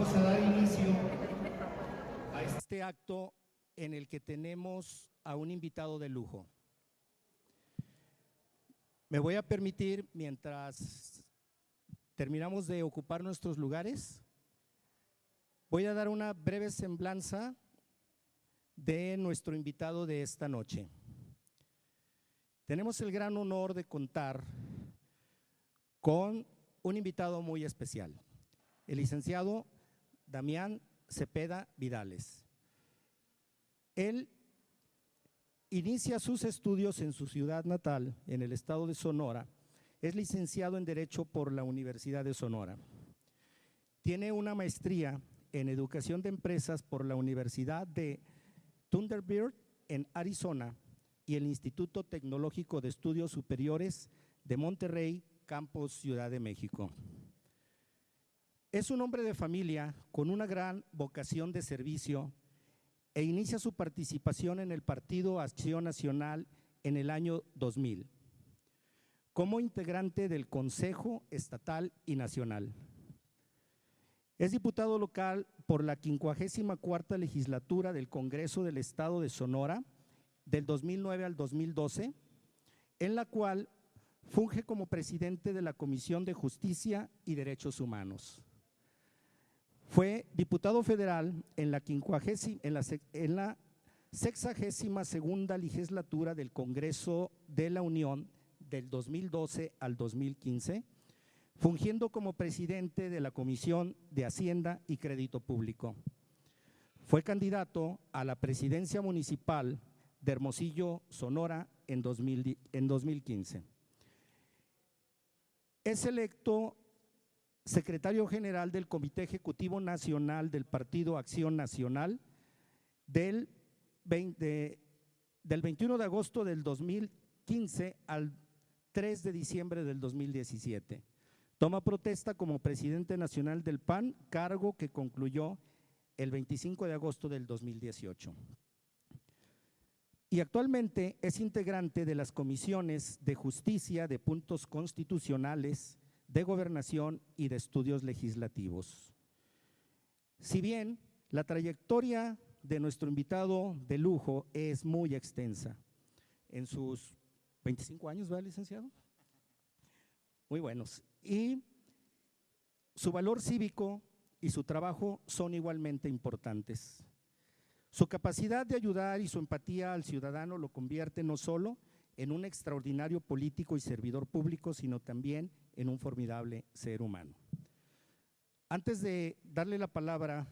Vamos a dar inicio a este acto en el que tenemos a un invitado de lujo. Me voy a permitir, mientras terminamos de ocupar nuestros lugares, voy a dar una breve semblanza de nuestro invitado de esta noche. Tenemos el gran honor de contar con un invitado muy especial, el licenciado Damián Cepeda Vidales. Él inicia sus estudios en su ciudad natal, en el estado de Sonora. Es licenciado en Derecho por la Universidad de Sonora. Tiene una maestría en Educación de Empresas por la Universidad de Thunderbird en Arizona y el Instituto Tecnológico de Estudios Superiores de Monterrey, Campus Ciudad de México. Es un hombre de familia con una gran vocación de servicio e inicia su participación en el Partido Acción Nacional en el año 2000, como integrante del Consejo Estatal y Nacional. Es diputado local por la 54ª legislatura del Congreso del Estado de Sonora, del 2009 al 2012, en la cual funge como presidente de la Comisión de Justicia y Derechos Humanos. Fue diputado federal en la 62ª legislatura del Congreso de la Unión del 2012 al 2015, fungiendo como presidente de la Comisión de Hacienda y Crédito Público. Fue candidato a la presidencia municipal de Hermosillo, Sonora, en 2015. Es electo secretario general del Comité Ejecutivo Nacional del Partido Acción Nacional del 21 de agosto del 2015 al 3 de diciembre del 2017. Toma protesta como presidente nacional del PAN, cargo que concluyó el 25 de agosto del 2018. Y actualmente es integrante de las comisiones de Justicia, de Puntos Constitucionales, de Gobernación y de Estudios Legislativos. Si bien la trayectoria de nuestro invitado de lujo es muy extensa, en sus 25 años, ¿verdad, licenciado? Muy buenos. Y su valor cívico y su trabajo son igualmente importantes. Su capacidad de ayudar y su empatía al ciudadano lo convierte no solo en un extraordinario político y servidor público, sino también en un formidable ser humano. Antes de darle la palabra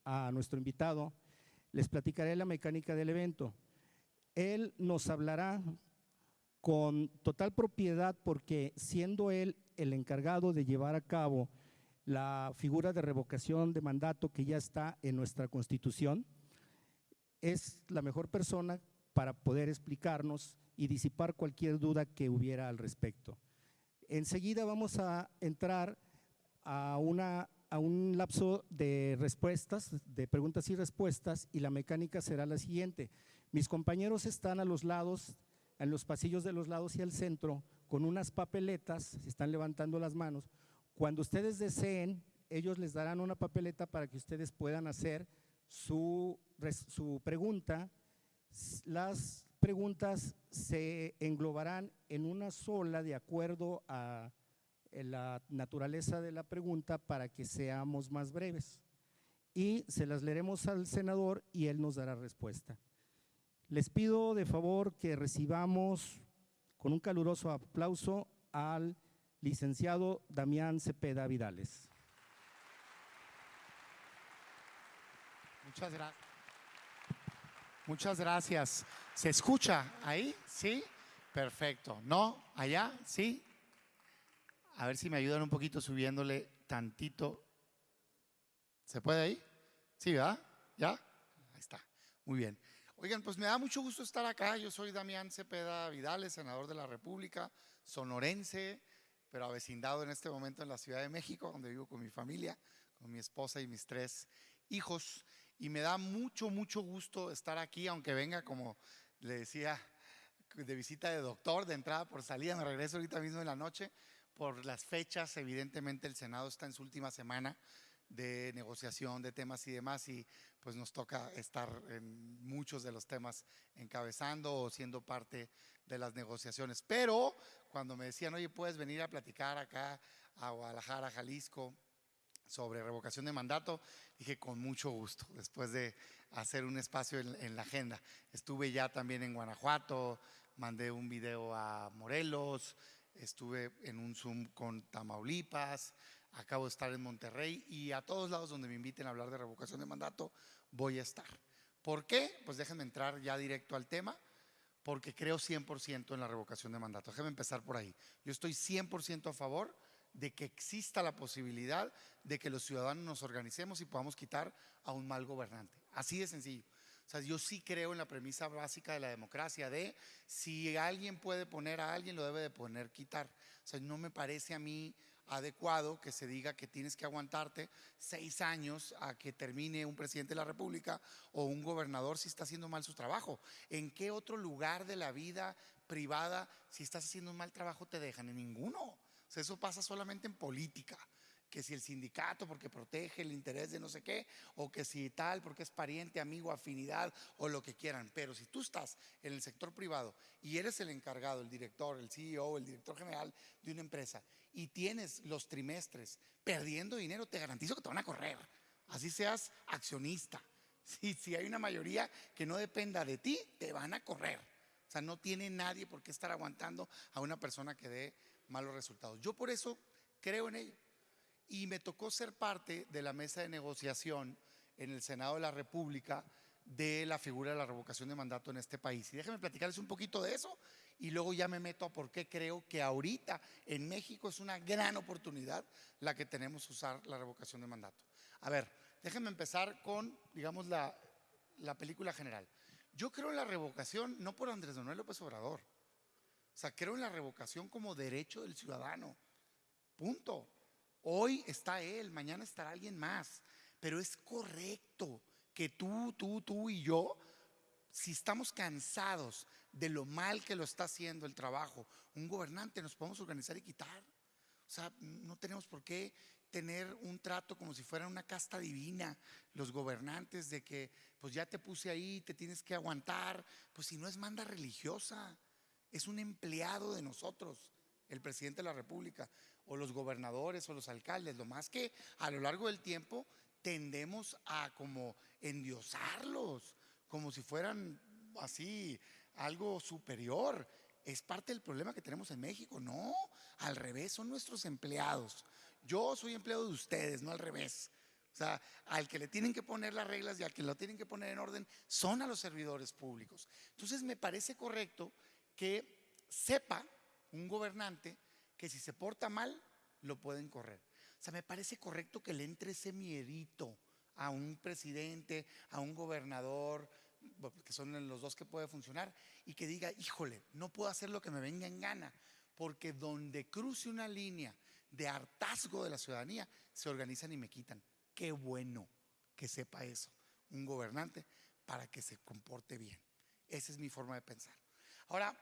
a nuestro invitado, les platicaré la mecánica del evento. Él nos hablará con total propiedad porque siendo él el encargado de llevar a cabo la figura de revocación de mandato que ya está en nuestra Constitución, es la mejor persona para poder explicarnos y disipar cualquier duda que hubiera al respecto. Enseguida vamos a entrar a un lapso de respuestas, de preguntas y respuestas, y la mecánica será la siguiente. Mis compañeros están a los lados, en los pasillos de los lados y al centro, con unas papeletas, se están levantando las manos. Cuando ustedes deseen, ellos les darán una papeleta para que ustedes puedan hacer su pregunta. Las preguntas se englobarán en una sola de acuerdo a la naturaleza de la pregunta para que seamos más breves. Y se las leeremos al senador y él nos dará respuesta. Les pido de favor que recibamos con un caluroso aplauso al licenciado Damián Cepeda Vidales. Muchas gracias. Muchas gracias. ¿Se escucha ahí? ¿Sí? Perfecto. ¿No? ¿Allá? ¿Sí? A ver si me ayudan un poquito subiéndole tantito. ¿Se puede ahí? Sí, ¿verdad? ¿Ya? Ahí está. Muy bien. Oigan, pues me da mucho gusto estar acá. Yo soy Damián Cepeda Vidales, senador de la República, sonorense, pero avecindado en este momento en la Ciudad de México, donde vivo con mi familia, con mi esposa y mis 3 hijos. Y me da mucho gusto estar aquí, aunque venga, como le decía, de visita de doctor, de entrada por salida. Me regreso ahorita mismo en la noche por las fechas. Evidentemente el Senado está en su última semana de negociación de temas y demás, y pues nos toca estar en muchos de los temas encabezando o siendo parte de las negociaciones. Pero cuando me decían, oye, puedes venir a platicar acá a Guadalajara, Jalisco, sobre revocación de mandato, dije con mucho gusto, después de hacer un espacio en la agenda. Estuve ya también en Guanajuato, mandé un video a Morelos, estuve en un Zoom con Tamaulipas, acabo de estar en Monterrey, y a todos lados donde me inviten a hablar de revocación de mandato voy a estar. ¿Por qué? Pues déjenme entrar ya directo al tema, porque creo 100% en la revocación de mandato. Déjenme empezar por ahí. Yo estoy 100% a favor de que exista la posibilidad de que los ciudadanos nos organicemos y podamos quitar a un mal gobernante. Así de sencillo. O sea, yo sí creo en la premisa básica de la democracia, de si alguien puede poner a alguien, lo debe de poner quitar. O sea, no me parece a mí adecuado que se diga que tienes que aguantarte 6 años a que termine un presidente de la República o un gobernador si está haciendo mal su trabajo. ¿En qué otro lugar de la vida privada, si estás haciendo un mal trabajo, te dejan? En ninguno. O sea, eso pasa solamente en política, que si el sindicato porque protege el interés de no sé qué, o que si tal porque es pariente, amigo, afinidad o lo que quieran. Pero si tú estás en el sector privado y eres el encargado, el director, el CEO, el director general de una empresa, y tienes los trimestres perdiendo dinero, te garantizo que te van a correr, así seas accionista. Si hay una mayoría que no dependa de ti, te van a correr. O sea, no tiene nadie por qué estar aguantando a una persona que dé malos resultados. Yo por eso creo en ello, y me tocó ser parte de la mesa de negociación en el Senado de la República de la figura de la revocación de mandato en este país. Y déjenme platicarles un poquito de eso y luego ya me meto a por qué creo que ahorita en México es una gran oportunidad la que tenemos usar la revocación de mandato. A ver, déjenme empezar con, digamos, la película general. Yo creo en la revocación no por Andrés Manuel López Obrador. O sea, creo en la revocación como derecho del ciudadano. Punto. Hoy está él, mañana estará alguien más. Pero es correcto que tú y yo, si estamos cansados de lo mal que lo está haciendo el trabajo, un gobernante, nos podemos organizar y quitar. O sea, no tenemos por qué tener un trato como si fuera una casta divina, los gobernantes, de que pues ya te puse ahí, te tienes que aguantar. Pues si no es manda religiosa, es un empleado de nosotros, el presidente de la República, o los gobernadores o los alcaldes. Lo más que a lo largo del tiempo tendemos a como endiosarlos, como si fueran así algo superior. Es parte del problema que tenemos en México. No, al revés, son nuestros empleados. Yo soy empleado de ustedes, no al revés. O sea, al que le tienen que poner las reglas y al que lo tienen que poner en orden son a los servidores públicos. Entonces me parece correcto que sepa un gobernante que si se porta mal lo pueden correr. O sea, me parece correcto que le entre ese miedito a un presidente, a un gobernador, que son los dos que puede funcionar, y que diga, híjole, no puedo hacer lo que me venga en gana, porque donde cruce una línea de hartazgo de la ciudadanía, se organizan y me quitan. Qué bueno que sepa eso un gobernante para que se comporte bien. Esa es mi forma de pensar. Ahora,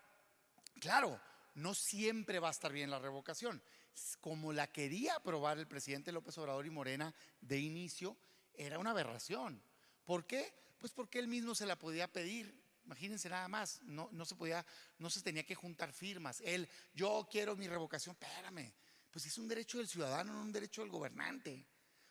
claro, no siempre va a estar bien la revocación. Como la quería aprobar el presidente López Obrador y Morena de inicio, era una aberración. ¿Por qué? Pues porque él mismo se la podía pedir. Imagínense nada más, no se podía, no se tenía que juntar firmas. Yo quiero mi revocación. Espérame, pues es un derecho del ciudadano, no un derecho del gobernante.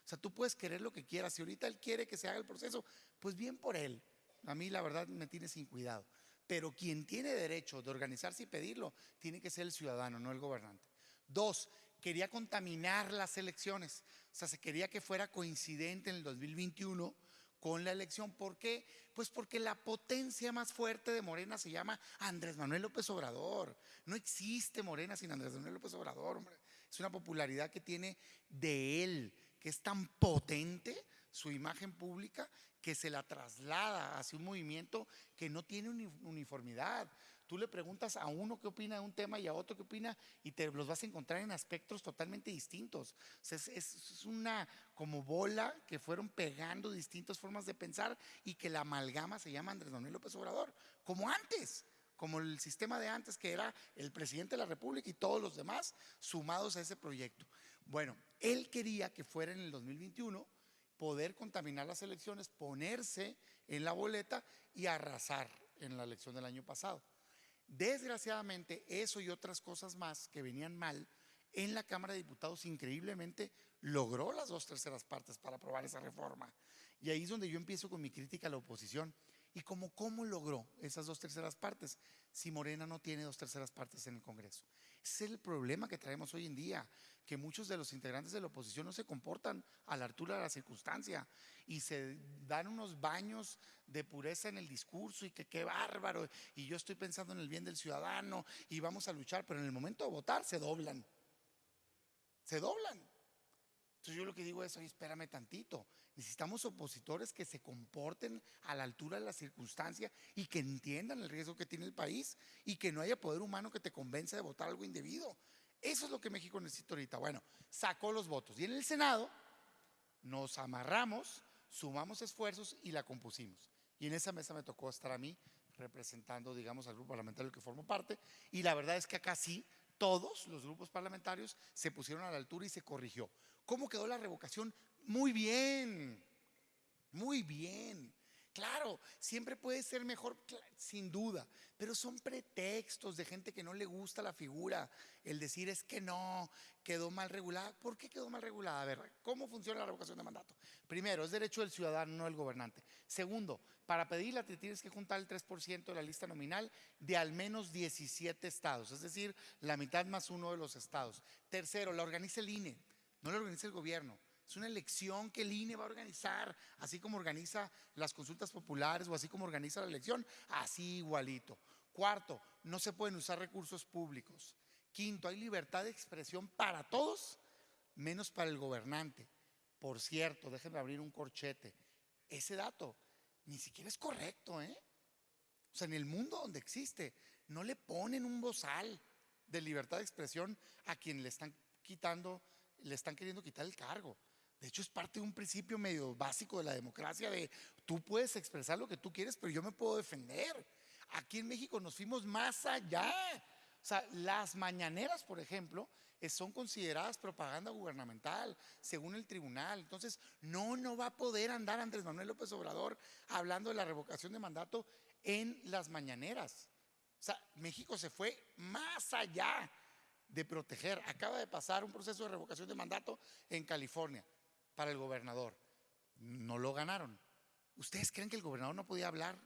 O sea, tú puedes querer lo que quieras. Si ahorita él quiere que se haga el proceso, pues bien por él. A mí la verdad me tiene sin cuidado. Pero quien tiene derecho de organizarse y pedirlo tiene que ser el ciudadano, no el gobernante. 2, quería contaminar las elecciones. O sea, se quería que fuera coincidente en el 2021 con la elección. ¿Por qué? Pues porque la potencia más fuerte de Morena se llama Andrés Manuel López Obrador. No existe Morena sin Andrés Manuel López Obrador, hombre. Es una popularidad que tiene de él, que es tan potente su imagen pública, que se la traslada hacia un movimiento que no tiene uniformidad. Tú le preguntas a uno qué opina de un tema y a otro qué opina, y te los vas a encontrar en aspectos totalmente distintos. O sea, es una como bola que fueron pegando distintas formas de pensar, y que la amalgama se llama Andrés Manuel López Obrador, como antes, como el sistema de antes, que era el presidente de la República y todos los demás sumados a ese proyecto. Bueno, él quería que fuera en el 2021 poder contaminar las elecciones, ponerse en la boleta y arrasar en la elección del año pasado. Desgraciadamente, eso y otras cosas más que venían mal, en la Cámara de Diputados increíblemente logró las 2/3 partes para aprobar esa reforma. Y ahí es donde yo empiezo con mi crítica a la oposición. ¿Y cómo logró esas 2/3 partes si Morena no tiene 2/3 partes en el Congreso? Ese es el problema que traemos hoy en día, que muchos de los integrantes de la oposición no se comportan a la altura de la circunstancia y se dan unos baños de pureza en el discurso y que qué bárbaro, y yo estoy pensando en el bien del ciudadano y vamos a luchar, pero en el momento de votar se doblan. Entonces yo lo que digo es, oye, espérame tantito, necesitamos opositores que se comporten a la altura de la circunstancia y que entiendan el riesgo que tiene el país y que no haya poder humano que te convence de votar algo indebido. Eso es lo que México necesita ahorita. Bueno, sacó los votos y en el Senado nos amarramos, sumamos esfuerzos y la compusimos. Y en esa mesa me tocó estar a mí representando, digamos, al grupo parlamentario del que formo parte, y la verdad es que acá sí, todos los grupos parlamentarios se pusieron a la altura y se corrigió. ¿Cómo quedó la revocación? Muy bien, muy bien. Claro, siempre puede ser mejor, sin duda, pero son pretextos de gente que no le gusta la figura. El decir es que no, quedó mal regulada. ¿Por qué quedó mal regulada? A ver, ¿cómo funciona la revocación de mandato? Primero, es derecho del ciudadano, no del gobernante. Segundo, para pedirla te tienes que juntar el 3% de la lista nominal de al menos 17 estados, es decir, la mitad más uno de los estados. Tercero, la organiza el INE, no la organiza el gobierno. Es una elección que el INE va a organizar, así como organiza las consultas populares o así como organiza la elección, así igualito. Cuarto, no se pueden usar recursos públicos. Quinto, hay libertad de expresión para todos, menos para el gobernante. Por cierto, déjenme abrir un corchete. Ese dato ni siquiera es correcto, ¿eh? O sea, en el mundo donde existe, no le ponen un bozal de libertad de expresión a quien le están quitando, le están queriendo quitar el cargo. De hecho, es parte de un principio medio básico de la democracia de tú puedes expresar lo que tú quieres, pero yo me puedo defender. Aquí en México nos fuimos más allá. O sea, las mañaneras, por ejemplo, son consideradas propaganda gubernamental, según el tribunal. Entonces, no va a poder andar Andrés Manuel López Obrador hablando de la revocación de mandato en las mañaneras. O sea, México se fue más allá de proteger. Acaba de pasar un proceso de revocación de mandato en California para el gobernador. No lo ganaron. ¿Ustedes creen que el gobernador no podía hablar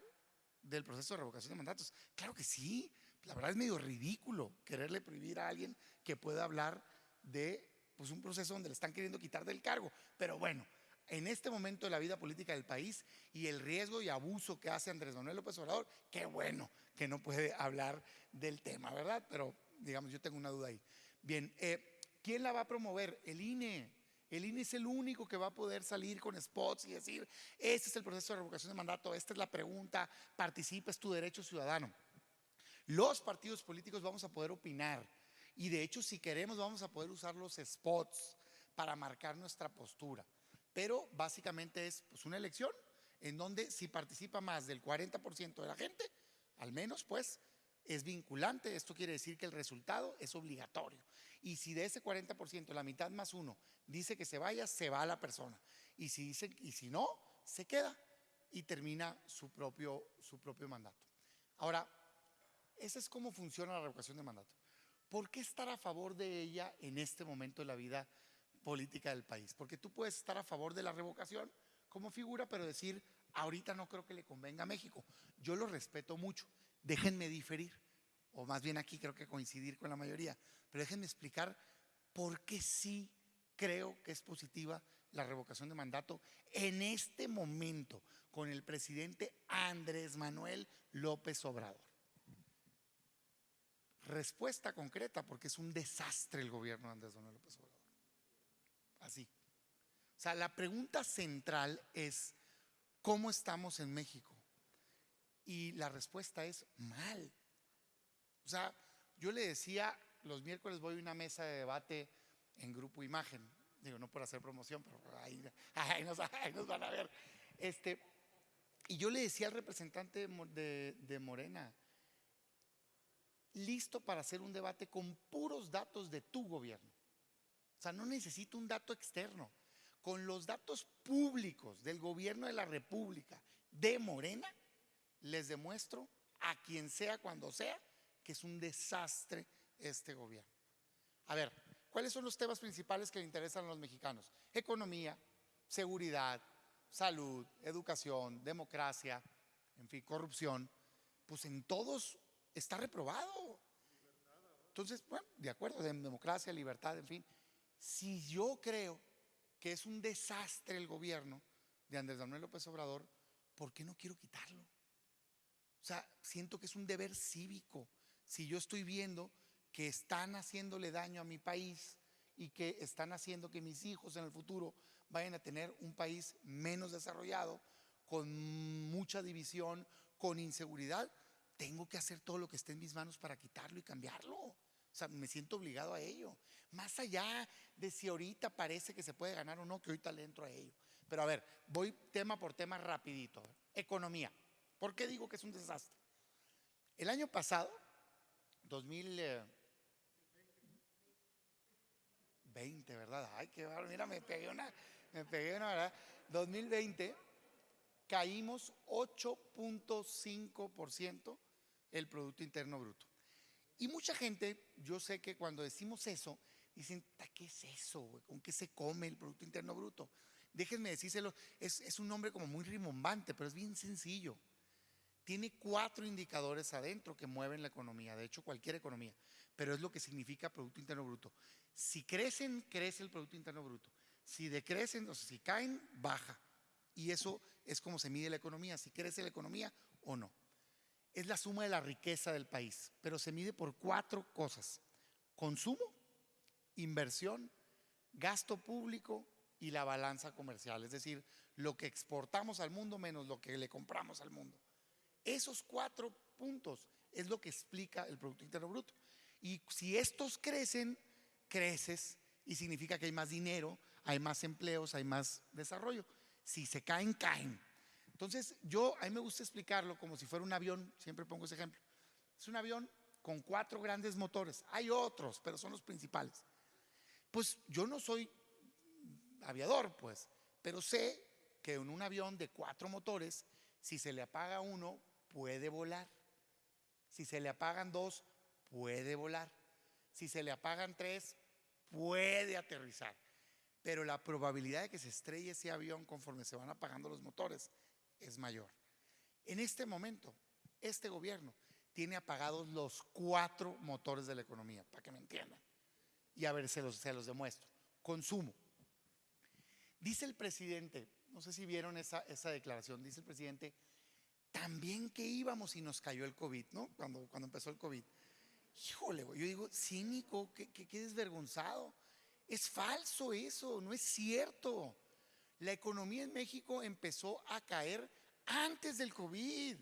del proceso de revocación de mandatos? Claro que sí. La verdad es medio ridículo quererle prohibir a alguien que pueda hablar de pues, un proceso donde le están queriendo quitar del cargo. Pero bueno, en este momento de la vida política del país y el riesgo y abuso que hace Andrés Manuel López Obrador, qué bueno que no puede hablar del tema, ¿verdad? Pero digamos, yo tengo una duda ahí. Bien, ¿quién la va a promover? El INE. El INE es el único que va a poder salir con spots y decir, este es el proceso de revocación de mandato, esta es la pregunta, participa, es tu derecho ciudadano. Los partidos políticos vamos a poder opinar y de hecho si queremos vamos a poder usar los spots para marcar nuestra postura. Pero básicamente es pues, una elección en donde si participa más del 40% de la gente, al menos pues es vinculante. Esto quiere decir que el resultado es obligatorio. Y si de ese 40%, la mitad más uno dice que se vaya, se va la persona. Y si no, se queda y termina su propio mandato. Ahora, esa es cómo funciona la revocación de mandato. ¿Por qué estar a favor de ella en este momento de la vida política del país? Porque tú puedes estar a favor de la revocación como figura, pero decir, ahorita no creo que le convenga a México. Yo lo respeto mucho. Déjenme diferir, o más bien aquí creo que coincidir con la mayoría, pero déjenme explicar por qué sí creo que es positiva la revocación de mandato en este momento con el presidente Andrés Manuel López Obrador. Respuesta concreta, porque es un desastre el gobierno de Andrés Manuel López Obrador. Así. O sea, la pregunta central es, ¿cómo estamos en México? Y la respuesta es mal. O sea, yo le decía, los miércoles voy a una mesa de debate en Grupo Imagen. Digo, no por hacer promoción, pero ahí nos van a ver. Y yo le decía al representante de Morena, listo para hacer un debate con puros datos de tu gobierno. O sea, no necesito un dato externo. con los datos públicos del gobierno de la República de Morena, les demuestro a quien sea, cuando sea, que es un desastre este gobierno. A ver, ¿cuáles son los temas principales que le interesan a los mexicanos? Economía, seguridad, salud, educación, democracia, en fin, corrupción. Pues en todos está reprobado. Entonces, bueno, de acuerdo, de democracia, libertad, en fin. Si yo creo que es un desastre el gobierno de Andrés Manuel López Obrador, ¿por qué no quiero quitarlo? O sea, siento que es un deber cívico. Si yo estoy viendo que están haciéndole daño a mi país y que están haciendo que mis hijos en el futuro vayan a tener un país menos desarrollado, con mucha división, con inseguridad, tengo que hacer todo lo que esté en mis manos para quitarlo y cambiarlo. O sea, me siento obligado a ello. Más allá de si ahorita parece que se puede ganar o no, que ahorita le entro a ello. Pero a ver, voy tema por tema rapidito. Economía. ¿Por qué digo que es un desastre? El año pasado, 2020, ¿verdad? Ay, qué bárbaro, mira, me pegué una, ¿verdad? 2020 caímos 8.5% el Producto Interno Bruto. Y mucha gente, yo sé que cuando decimos eso, dicen, ¿qué es eso? ¿Con qué se come el Producto Interno Bruto? Déjenme decírselo, es un nombre como muy rimbombante, pero es bien sencillo. Tiene 4 indicadores adentro que mueven la economía, de hecho cualquier economía, pero es lo que significa Producto Interno Bruto. Si crecen, crece el Producto Interno Bruto. Si decrecen, o sea, si caen, baja. Y eso es como se mide la economía, si crece la economía o no. Es la suma de la riqueza del país, pero se mide por 4 cosas: consumo, inversión, gasto público y la balanza comercial, es decir, lo que exportamos al mundo menos lo que le compramos al mundo. Esos 4 puntos es lo que explica el Producto Interno Bruto. Y si estos crecen, creces y significa que hay más dinero, hay más empleos, hay más desarrollo. Si se caen, caen. Entonces, a mí me gusta explicarlo como si fuera un avión, siempre pongo ese ejemplo. Es un avión con 4 grandes motores. Hay otros, pero son los principales. Pues yo no soy aviador, pues, pero sé que en un avión de 4 motores, si se le apaga uno, puede volar. Si se le apagan 2, puede volar. Si se le apagan 3, puede aterrizar. Pero la probabilidad de que se estrelle ese avión conforme se van apagando los motores es mayor. En este momento, este gobierno tiene apagados los 4 motores de la economía, para que me entiendan. Y a ver, se los demuestro. Consumo. Dice el presidente, no sé si vieron esa declaración, dice el presidente, también que íbamos y nos cayó el COVID, ¿no? Cuando empezó el COVID. Híjole, yo digo, cínico, qué desvergonzado. Es falso eso, no es cierto. La economía en México empezó a caer antes del COVID.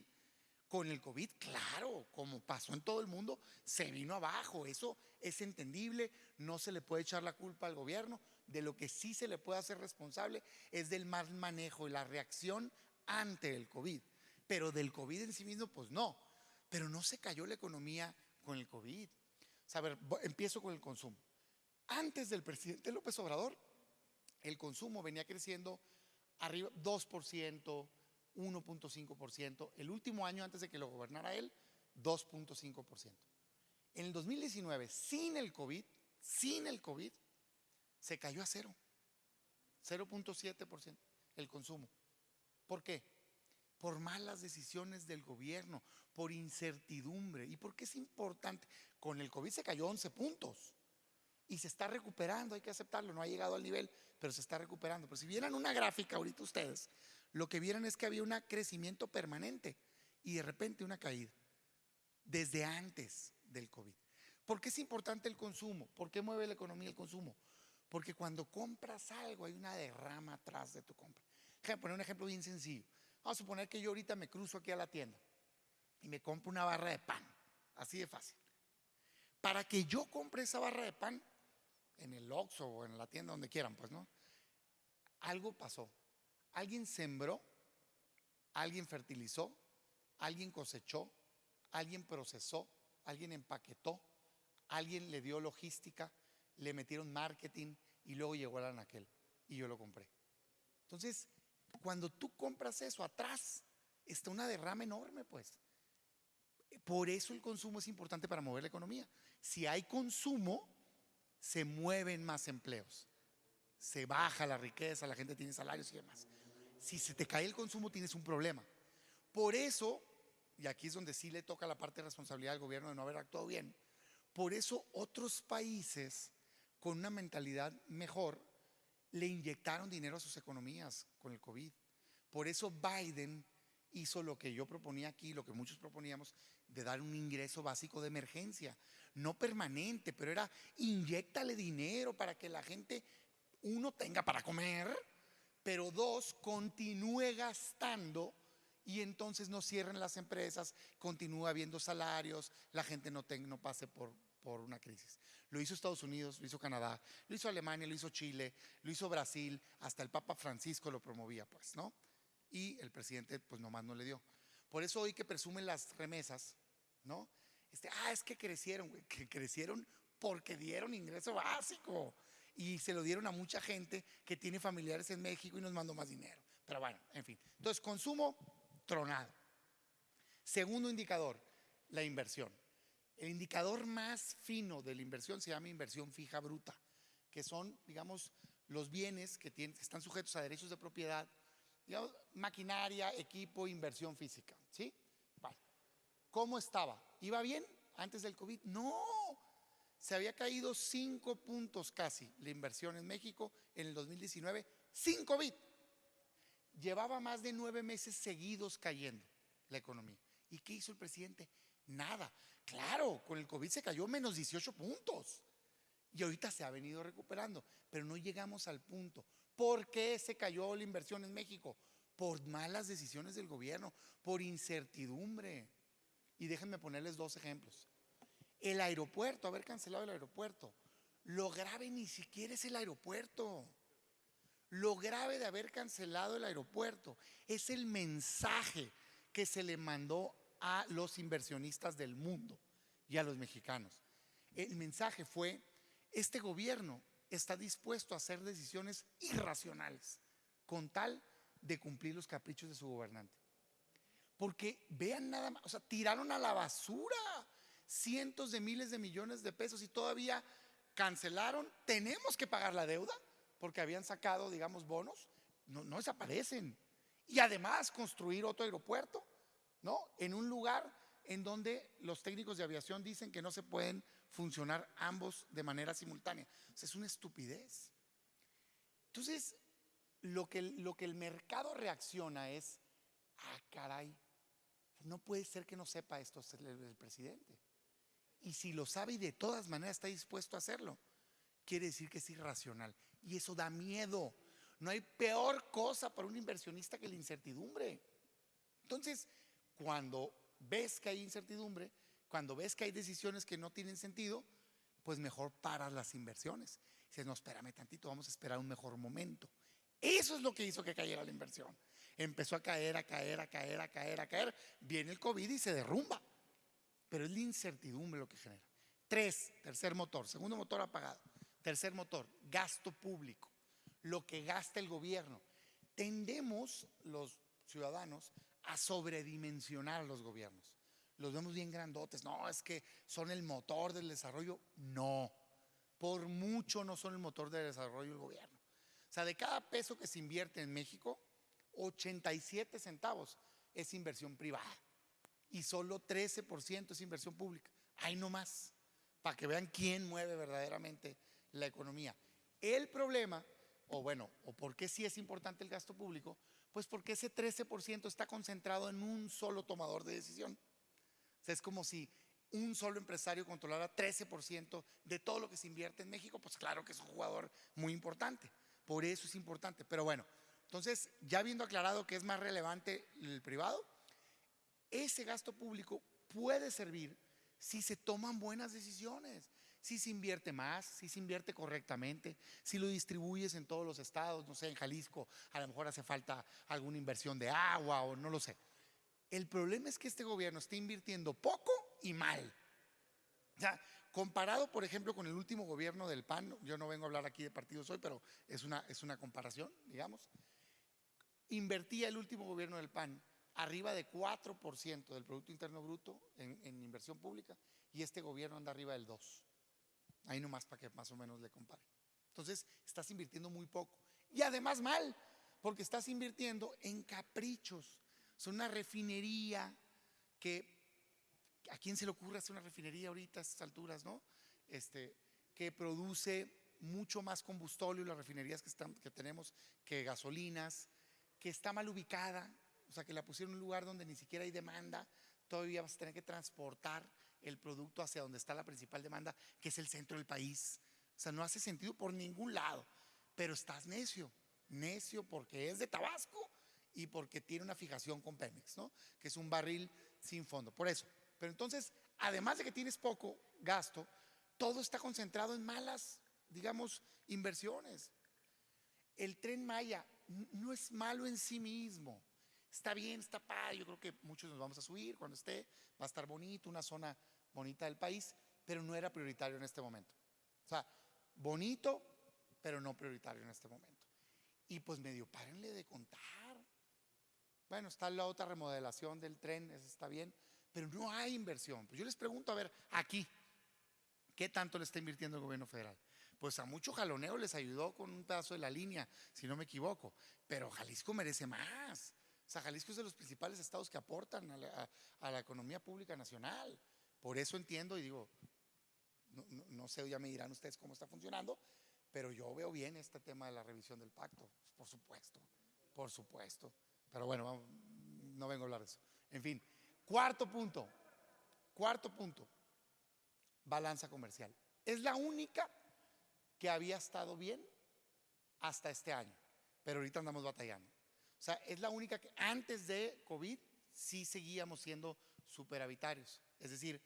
Con el COVID, claro, como pasó en todo el mundo, se vino abajo. Eso es entendible, no se le puede echar la culpa al gobierno. De lo que sí se le puede hacer responsable es del mal manejo y la reacción ante el COVID. Pero del COVID en sí mismo, pues no. Pero no se cayó la economía con el COVID. O sea, a ver, empiezo con el consumo. Antes del presidente López Obrador, el consumo venía creciendo arriba 2%, 1.5%. El último año antes de que lo gobernara él, 2.5%. En el 2019, sin el COVID, se cayó a 0.7% el consumo. ¿Por qué? Por malas decisiones del gobierno, por incertidumbre. ¿Y por qué es importante? Con el COVID se cayó 11 puntos y se está recuperando, hay que aceptarlo, no ha llegado al nivel, pero se está recuperando. Pero si vieran una gráfica ahorita ustedes, lo que vieran es que había un crecimiento permanente y de repente una caída desde antes del COVID. ¿Por qué es importante el consumo? ¿Por qué mueve la economía el consumo? Porque cuando compras algo hay una derrama atrás de tu compra. Déjame poner un ejemplo bien sencillo. Vamos a suponer que yo ahorita me cruzo aquí a la tienda y me compro una barra de pan, así de fácil. Para que yo compre esa barra de pan en el Oxxo o en la tienda donde quieran, pues no, algo pasó. Alguien sembró, alguien fertilizó, alguien cosechó, alguien procesó, alguien empaquetó, alguien le dio logística, le metieron marketing y luego llegó el anaquel. y yo lo compré. Entonces, cuando tú compras eso, atrás está una derrama enorme, pues. Por eso el consumo es importante para mover la economía. Si hay consumo, se mueven más empleos, se baja la riqueza, la gente tiene salarios y demás. Si se te cae el consumo, tienes un problema. Por eso, y aquí es donde sí le toca la parte de responsabilidad al gobierno de no haber actuado bien, por eso otros países con una mentalidad mejor le inyectaron dinero a sus economías con el COVID. Por eso Biden hizo lo que yo proponía aquí, lo que muchos proponíamos, de dar un ingreso básico de emergencia, no permanente, pero era inyéctale dinero para que la gente, uno, tenga para comer, pero dos, continúe gastando y entonces no cierren las empresas, continúe habiendo salarios, la gente no pase por una crisis. Lo hizo Estados Unidos, lo hizo Canadá, lo hizo Alemania, lo hizo Chile, lo hizo Brasil, hasta el Papa Francisco lo promovía, pues, ¿no? Y el presidente, pues, nomás no le dio. Por eso hoy que presumen las remesas, ¿no? Es que crecieron, güey, que crecieron porque dieron ingreso básico y se lo dieron a mucha gente que tiene familiares en México y nos mandó más dinero. Pero bueno, en fin. Entonces, consumo tronado. Segundo indicador, la inversión. El indicador más fino de la inversión se llama inversión fija bruta, que son, digamos, los bienes que están sujetos a derechos de propiedad, digamos, maquinaria, equipo, inversión física, ¿sí? Vale. ¿Cómo estaba? ¿Iba bien antes del COVID? No, se había caído 5 puntos casi la inversión en México en el 2019 sin COVID. Llevaba más de 9 meses seguidos cayendo la economía. ¿Y qué hizo el presidente? Nada. Claro, con el COVID se cayó menos 18 puntos y ahorita se ha venido recuperando, pero no llegamos al punto. ¿Por qué se cayó la inversión en México? Por malas decisiones del gobierno, por incertidumbre. Y déjenme ponerles 2 ejemplos. El aeropuerto, haber cancelado el aeropuerto. Lo grave ni siquiera es el aeropuerto. Lo grave de haber cancelado el aeropuerto es el mensaje que se le mandó a los inversionistas del mundo y a los mexicanos. El mensaje fue: este gobierno está dispuesto a hacer decisiones irracionales con tal de cumplir los caprichos de su gobernante. Porque vean nada más, o sea, tiraron a la basura cientos de miles de millones de pesos y todavía cancelaron. Tenemos que pagar la deuda porque habían sacado, digamos, bonos, no desaparecen. Y además construir otro aeropuerto, ¿no? En un lugar en donde los técnicos de aviación dicen que no se pueden funcionar ambos de manera simultánea. O sea, es una estupidez. Entonces, lo que el mercado reacciona es: caray, no puede ser que no sepa esto el presidente. Y si lo sabe y de todas maneras está dispuesto a hacerlo, quiere decir que es irracional. Y eso da miedo. No hay peor cosa para un inversionista que la incertidumbre. Entonces, cuando ves que hay incertidumbre, cuando ves que hay decisiones que no tienen sentido, pues mejor paras las inversiones. Dices: no, espérame tantito, vamos a esperar un mejor momento. Eso es lo que hizo que cayera la inversión. Empezó a caer, a caer, a caer, a caer, a caer. Viene el COVID y se derrumba. Pero es la incertidumbre lo que genera. 3, tercer motor. Segundo motor, apagado. Tercer motor, gasto público. Lo que gasta el gobierno. Tendemos los ciudadanos a sobredimensionar a los gobiernos. Los vemos bien grandotes. No, es que son el motor del desarrollo. No, por mucho no son el motor del desarrollo del gobierno. O sea, de cada peso que se invierte en México, 87 centavos es inversión privada y solo 13% es inversión pública. Ahí nomás, para que vean quién mueve verdaderamente la economía. El problema, o por qué sí es importante el gasto público, pues porque ese 13% está concentrado en un solo tomador de decisión. O sea, es como si un solo empresario controlara 13% de todo lo que se invierte en México. Pues claro que es un jugador muy importante. Por eso es importante. Pero bueno, entonces, ya habiendo aclarado que es más relevante el privado, ese gasto público puede servir si se toman buenas decisiones, si se invierte más, si se invierte correctamente, si lo distribuyes en todos los estados. No sé, en Jalisco a lo mejor hace falta alguna inversión de agua o no lo sé. El problema es que este gobierno está invirtiendo poco y mal. Ya, comparado, por ejemplo, con el último gobierno del PAN, yo no vengo a hablar aquí de partidos hoy, pero es una comparación, digamos. Invertía el último gobierno del PAN arriba de 4% del Producto Interno Bruto en inversión pública, y este gobierno anda arriba del 2%. Ahí nomás para que más o menos le compare. Entonces, estás invirtiendo muy poco. Y además mal, porque estás invirtiendo en caprichos. Son una refinería que, ¿a quién se le ocurre hacer una refinería ahorita a estas alturas, no? Que produce mucho más combustible, las refinerías que tenemos, que gasolinas, que está mal ubicada, o sea, que la pusieron en un lugar donde ni siquiera hay demanda. Todavía vas a tener que transportar el producto hacia donde está la principal demanda, que es el centro del país. O sea, no hace sentido por ningún lado, pero estás necio, necio porque es de Tabasco y porque tiene una fijación con Pemex, ¿no? Que es un barril sin fondo, por eso. Pero entonces, además de que tienes poco gasto, todo está concentrado en malas, digamos, inversiones. El Tren Maya no es malo en sí mismo. Está bien, está padre, yo creo que muchos nos vamos a subir cuando esté, va a estar bonito, una zona bonita del país, pero no era prioritario en este momento. O sea, bonito, pero no prioritario en este momento. Y pues medio párenle de contar. Bueno, está la otra remodelación del tren, eso está bien, pero no hay inversión. Pues yo les pregunto, a ver, aquí, ¿qué tanto le está invirtiendo el gobierno federal? Pues a mucho jaloneo les ayudó con un pedazo de la línea, si no me equivoco, pero Jalisco merece más. O sea, Jalisco es de los principales estados que aportan a la economía pública nacional. Por eso entiendo y digo, no sé, ya me dirán ustedes cómo está funcionando, pero yo veo bien este tema de la revisión del pacto, por supuesto, por supuesto. Pero bueno, no vengo a hablar de eso. En fin, cuarto punto, balanza comercial. Es la única que había estado bien hasta este año, pero ahorita andamos batallando. O sea, es la única que antes de COVID sí seguíamos siendo superavitarios, es decir,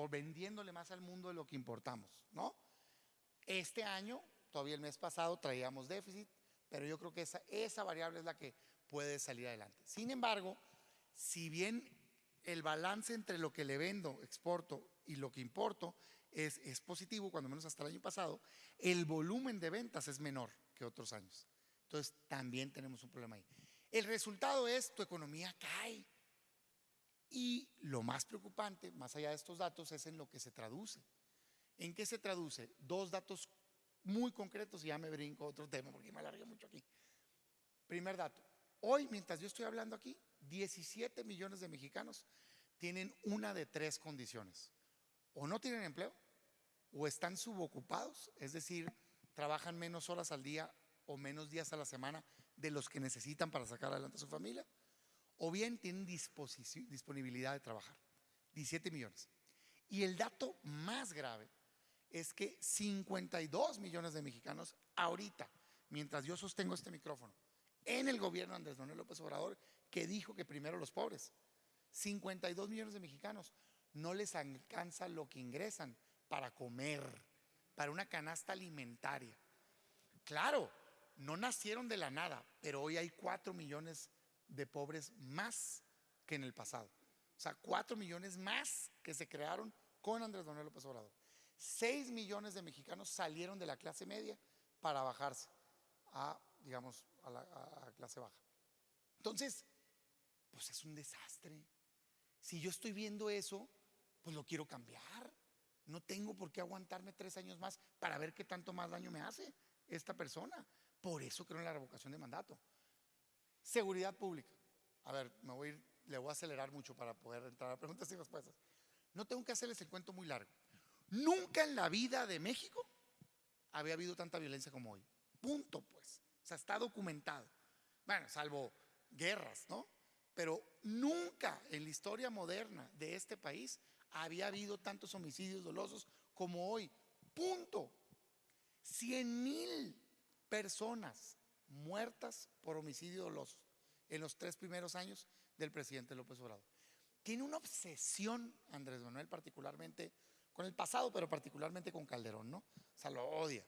vendiéndole más al mundo de lo que importamos, ¿no? Este año, todavía el mes pasado, traíamos déficit, pero yo creo que esa variable es la que puede salir adelante. Sin embargo, si bien el balance entre lo que le vendo, exporto y lo que importo es positivo, cuando menos hasta el año pasado, el volumen de ventas es menor que otros años. Entonces también tenemos un problema ahí. El resultado es tu economía cae. Y lo más preocupante, más allá de estos datos, es en lo que se traduce. ¿En qué se traduce? Dos datos muy concretos y ya me brinco a otro tema porque me alargué mucho aquí. Primer dato. Hoy, mientras yo estoy hablando aquí, 17 millones de mexicanos tienen una de tres condiciones. O no tienen empleo, o están subocupados, es decir, trabajan menos horas al día o menos días a la semana de los que necesitan para sacar adelante a su familia, o bien tienen disponibilidad de trabajar. 17 millones. Y el dato más grave es que 52 millones de mexicanos ahorita, mientras yo sostengo este micrófono, en el gobierno de Andrés Manuel López Obrador, que dijo que primero los pobres, 52 millones de mexicanos no les alcanza lo que ingresan para comer, para una canasta alimentaria. Claro, no nacieron de la nada, pero hoy hay 4 millones de pobres más que en el pasado. O sea, 4 millones más que se crearon con Andrés Manuel López Obrador. 6 millones de mexicanos salieron de la clase media para bajarse a, digamos, a la clase baja. Entonces, pues es un desastre. Si yo estoy viendo eso, pues lo quiero cambiar. No tengo por qué aguantarme 3 años más para ver qué tanto más daño me hace esta persona. Por eso creo en la revocación de mandato. Seguridad pública. A ver, le voy a acelerar mucho para poder entrar a preguntas y respuestas. No tengo que hacerles el cuento muy largo. Nunca en la vida de México había habido tanta violencia como hoy. Punto, pues. O sea, está documentado. Bueno, salvo guerras, ¿no? Pero nunca en la historia moderna de este país había habido tantos homicidios dolosos como hoy. Punto. 100,000 personas muertas por homicidio doloso en los 3 primeros años del presidente López Obrador. Tiene una obsesión Andrés Manuel particularmente con el pasado, pero particularmente con Calderón, ¿no? O sea, lo odia.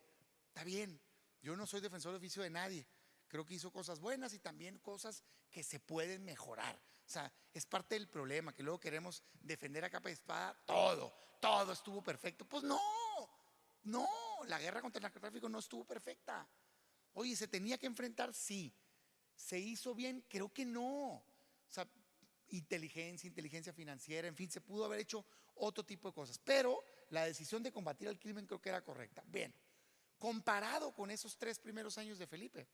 Está bien, yo no soy defensor de oficio de nadie. Creo que hizo cosas buenas y también cosas que se pueden mejorar. O sea, es parte del problema, que luego queremos defender a capa y espada todo estuvo perfecto. Pues no, la guerra contra el narcotráfico no estuvo perfecta. Oye, ¿se tenía que enfrentar? Sí. ¿Se hizo bien? Creo que no. O sea, inteligencia financiera, en fin, se pudo haber hecho otro tipo de cosas. Pero la decisión de combatir el crimen creo que era correcta. Bien, comparado con esos 3 primeros años de Felipe,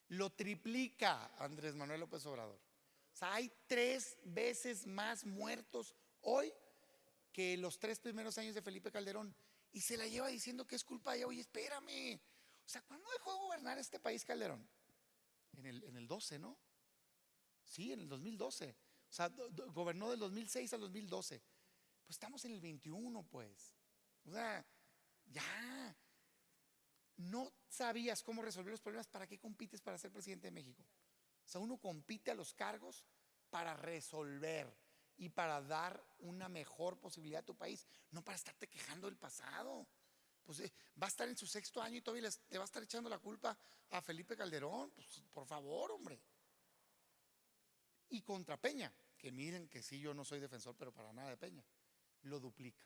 lo triplica Andrés Manuel López Obrador. O sea, hay 3 veces más muertos hoy que los 3 primeros años de Felipe Calderón. Y se la lleva diciendo que es culpa de ella. Oye, espérame. O sea, ¿cuándo dejó de gobernar este país Calderón? En el 12, ¿no? Sí, en el 2012. O sea, gobernó del 2006 al 2012. Pues estamos en el 21, pues. O sea, ya. No sabías cómo resolver los problemas. ¿Para qué compites para ser presidente de México? O sea, uno compite a los cargos para resolver y para dar una mejor posibilidad a tu país, no para estarte quejando del pasado. Pues va a estar en su 6.º año y todavía le va a estar echando la culpa a Felipe Calderón. Pues por favor, hombre. Y contra Peña, que miren que sí, yo no soy defensor, pero para nada de Peña, lo duplica.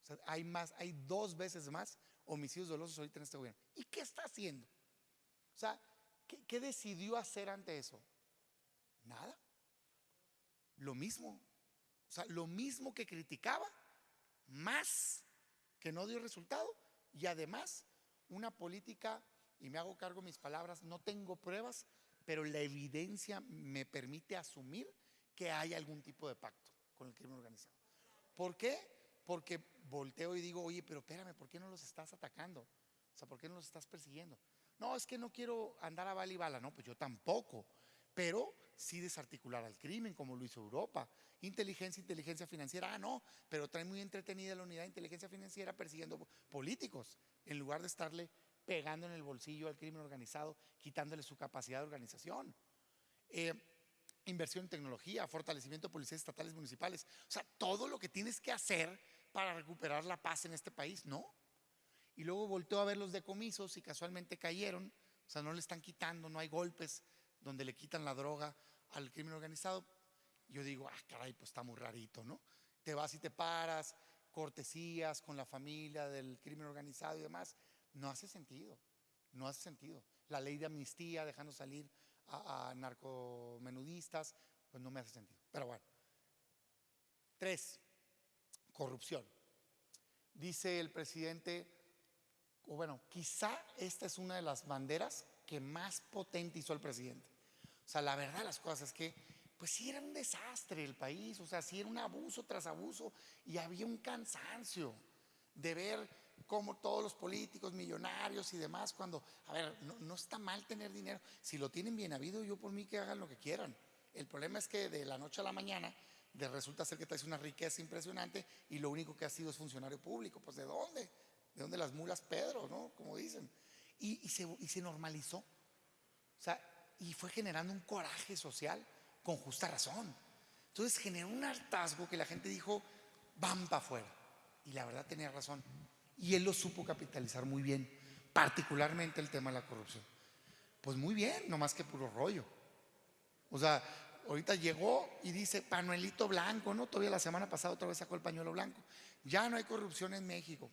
O sea, hay 2 veces más homicidios dolosos ahorita en este gobierno. ¿Y qué está haciendo? O sea, ¿qué decidió hacer ante eso? Nada. Lo mismo. O sea, lo mismo que criticaba, más que no dio resultado, y además una política, y me hago cargo de mis palabras, no tengo pruebas, pero la evidencia me permite asumir que hay algún tipo de pacto con el crimen organizado. ¿Por qué? Porque volteo y digo, oye, pero espérame, ¿por qué no los estás atacando? O sea, ¿por qué no los estás persiguiendo? No, es que no quiero andar a bala y bala. No, pues yo tampoco, pero sí desarticular al crimen como lo hizo Europa. Inteligencia financiera, no, pero trae muy entretenida la unidad de inteligencia financiera persiguiendo políticos, en lugar de estarle pegando en el bolsillo al crimen organizado, quitándole su capacidad de organización. Inversión en tecnología, fortalecimiento de policías estatales municipales. O sea, todo lo que tienes que hacer para recuperar la paz en este país, ¿no? Y luego volteó a ver los decomisos y casualmente cayeron. O sea, no le están quitando, no hay golpes donde le quitan la droga al crimen organizado. Yo digo, caray, pues está muy rarito, ¿no? Te vas y te paras, cortesías con la familia del crimen organizado y demás. No hace sentido, no hace sentido. La ley de amnistía, dejando salir a narcomenudistas, pues no me hace sentido. Pero bueno. 3, corrupción. Dice el presidente, o bueno, quizá esta es una de las banderas que más potente hizo el presidente. O sea, la verdad de las cosas es que, pues sí era un desastre el país, o sea, sí era un abuso tras abuso y había un cansancio de ver cómo todos los políticos millonarios y demás, cuando, a ver, no está mal tener dinero, si lo tienen bien habido, yo por mí que hagan lo que quieran. El problema es que de la noche a la mañana resulta ser que traes una riqueza impresionante y lo único que has sido es funcionario público. Pues ¿de dónde? ¿De dónde las mulas Pedro, no? Como dicen. Y se normalizó. O sea, y fue generando un coraje social con justa razón. Entonces generó un hartazgo que la gente dijo, van para afuera. Y la verdad tenía razón. Y él lo supo capitalizar muy bien, particularmente el tema de la corrupción. Pues muy bien, no más que puro rollo. O sea, ahorita llegó y dice pañuelito blanco, ¿no? Todavía la semana pasada otra vez sacó el pañuelo blanco. Ya no hay corrupción en México.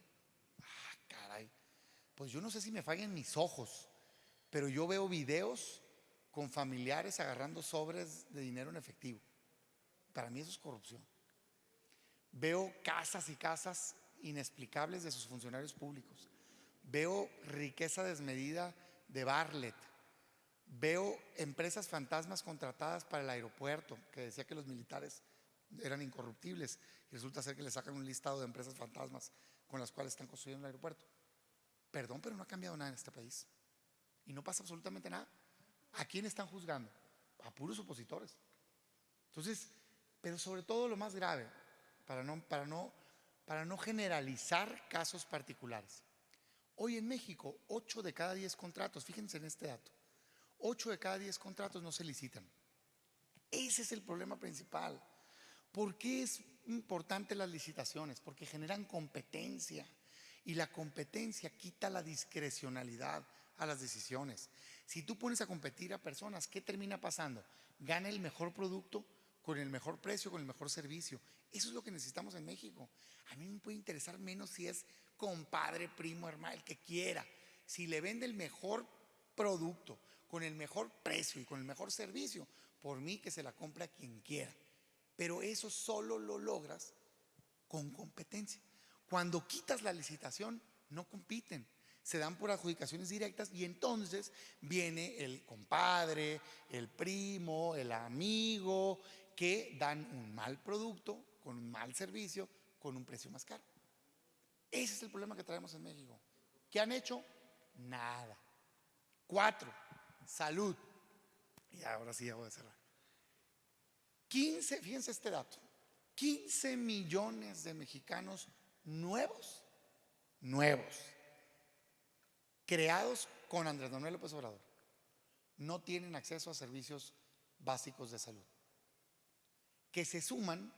Caray. Pues yo no sé si me fallen mis ojos, pero yo veo videos con familiares agarrando sobres de dinero en efectivo. Para mí eso es corrupción. Veo casas y casas inexplicables de sus funcionarios públicos. Veo riqueza desmedida de Bartlett. Veo empresas fantasmas contratadas para el aeropuerto, que decía que los militares eran incorruptibles, y resulta ser que le sacan un listado de empresas fantasmas con las cuales están construyendo el aeropuerto. Perdón, pero no ha cambiado nada en este país. Y no pasa absolutamente nada. ¿A quién están juzgando? A puros opositores. Entonces, pero sobre todo lo más grave, para no generalizar casos particulares. Hoy en México, 8 de cada 10 contratos, fíjense en este dato, 8 de cada 10 contratos no se licitan. Ese es el problema principal. ¿Por qué es importante las licitaciones? Porque generan competencia y la competencia quita la discrecionalidad a las decisiones. Si tú pones a competir a personas, ¿qué termina pasando? gana el mejor producto con el mejor precio, con el mejor servicio. Eso es lo que necesitamos en México. A mí me puede interesar menos si es compadre, primo, hermano, el que quiera. Si le vende el mejor producto, con el mejor precio y con el mejor servicio, por mí que se la compre a quien quiera. Pero eso solo lo logras con competencia. Cuando quitas la licitación, no compiten, se dan por adjudicaciones directas y entonces viene el compadre, el primo, el amigo, que dan un mal producto, con un mal servicio, con un precio más caro. Ese es el problema que traemos en México. ¿Qué han hecho? Nada. 4, salud. Y ahora sí ya voy a cerrar. 15, fíjense este dato, 15 millones de mexicanos nuevos, creados con Andrés Manuel López Obrador, no tienen acceso a servicios básicos de salud, que se suman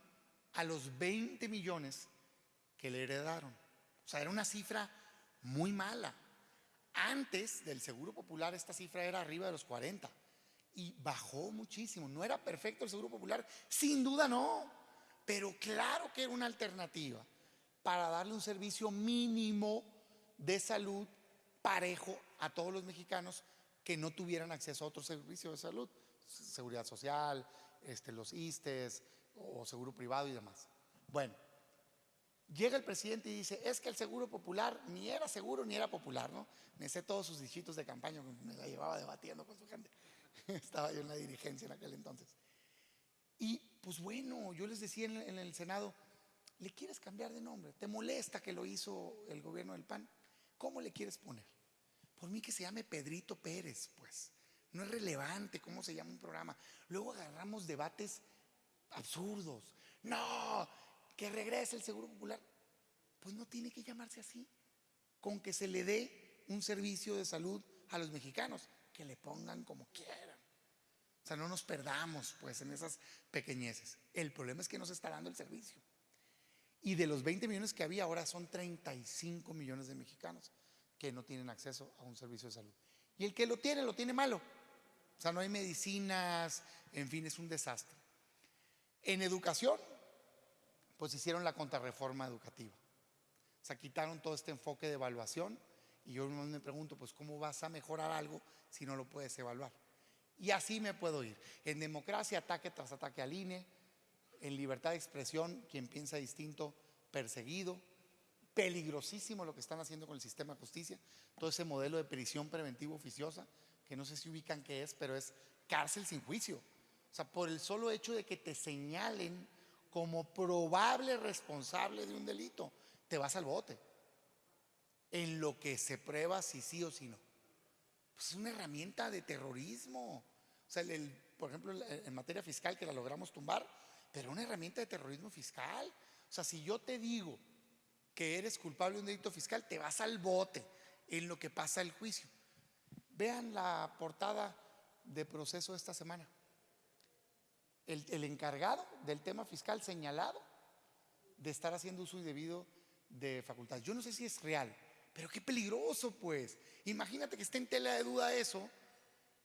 a los 20 millones que le heredaron. O sea, era una cifra muy mala. Antes del Seguro Popular esta cifra era arriba de los 40 y bajó muchísimo. No era perfecto el Seguro Popular, sin duda no, pero claro que era una alternativa para darle un servicio mínimo de salud parejo a todos los mexicanos que no tuvieran acceso a otros servicios de salud, seguridad social, los ISSSTEs o seguro privado y demás. Bueno, llega el presidente y dice, es que el Seguro Popular ni era seguro ni era popular, ¿no? Me sé todos sus dichitos de campaña, me la llevaba debatiendo con su gente. Estaba yo en la dirigencia en aquel entonces. Y pues bueno, yo les decía en el Senado, ¿le quieres cambiar de nombre? ¿Te molesta que lo hizo el gobierno del PAN? ¿Cómo le quieres poner? Por mí que se llame Pedrito Pérez, pues. No es relevante cómo se llama un programa. Luego agarramos debates absurdos. No, que regrese el Seguro Popular. Pues no tiene que llamarse así. Con que se le dé un servicio de salud a los mexicanos, que le pongan como quieran. O sea, no nos perdamos pues en esas pequeñeces. El problema es que no se está dando el servicio. Y de los 20 millones que había, ahora son 35 millones de mexicanos que no tienen acceso a un servicio de salud. Y el que lo tiene malo. O sea, no hay medicinas, en fin, es un desastre. En educación, pues hicieron la contrarreforma educativa. O sea, quitaron todo este enfoque de evaluación y yo me pregunto, pues ¿cómo vas a mejorar algo si no lo puedes evaluar? Y así me puedo ir. En democracia, ataque tras ataque al INE. En libertad de expresión, quien piensa distinto, perseguido. Peligrosísimo lo que están haciendo con el sistema de justicia. Todo ese modelo de prisión preventiva oficiosa, que no sé si ubican qué es, pero es cárcel sin juicio. O sea, por el solo hecho de que te señalen como probable responsable de un delito, te vas al bote. En lo que se prueba si sí o si no. Pues es una herramienta de terrorismo. O sea, por ejemplo, en materia fiscal que la logramos tumbar, pero una herramienta de terrorismo fiscal. O sea, si yo te digo que eres culpable de un delito fiscal, te vas al bote en lo que pasa el juicio. Vean la portada de Proceso esta semana. El encargado del tema fiscal señalado de estar haciendo uso indebido de facultades. Yo no sé si es real, pero qué peligroso pues. Imagínate que esté en tela de duda eso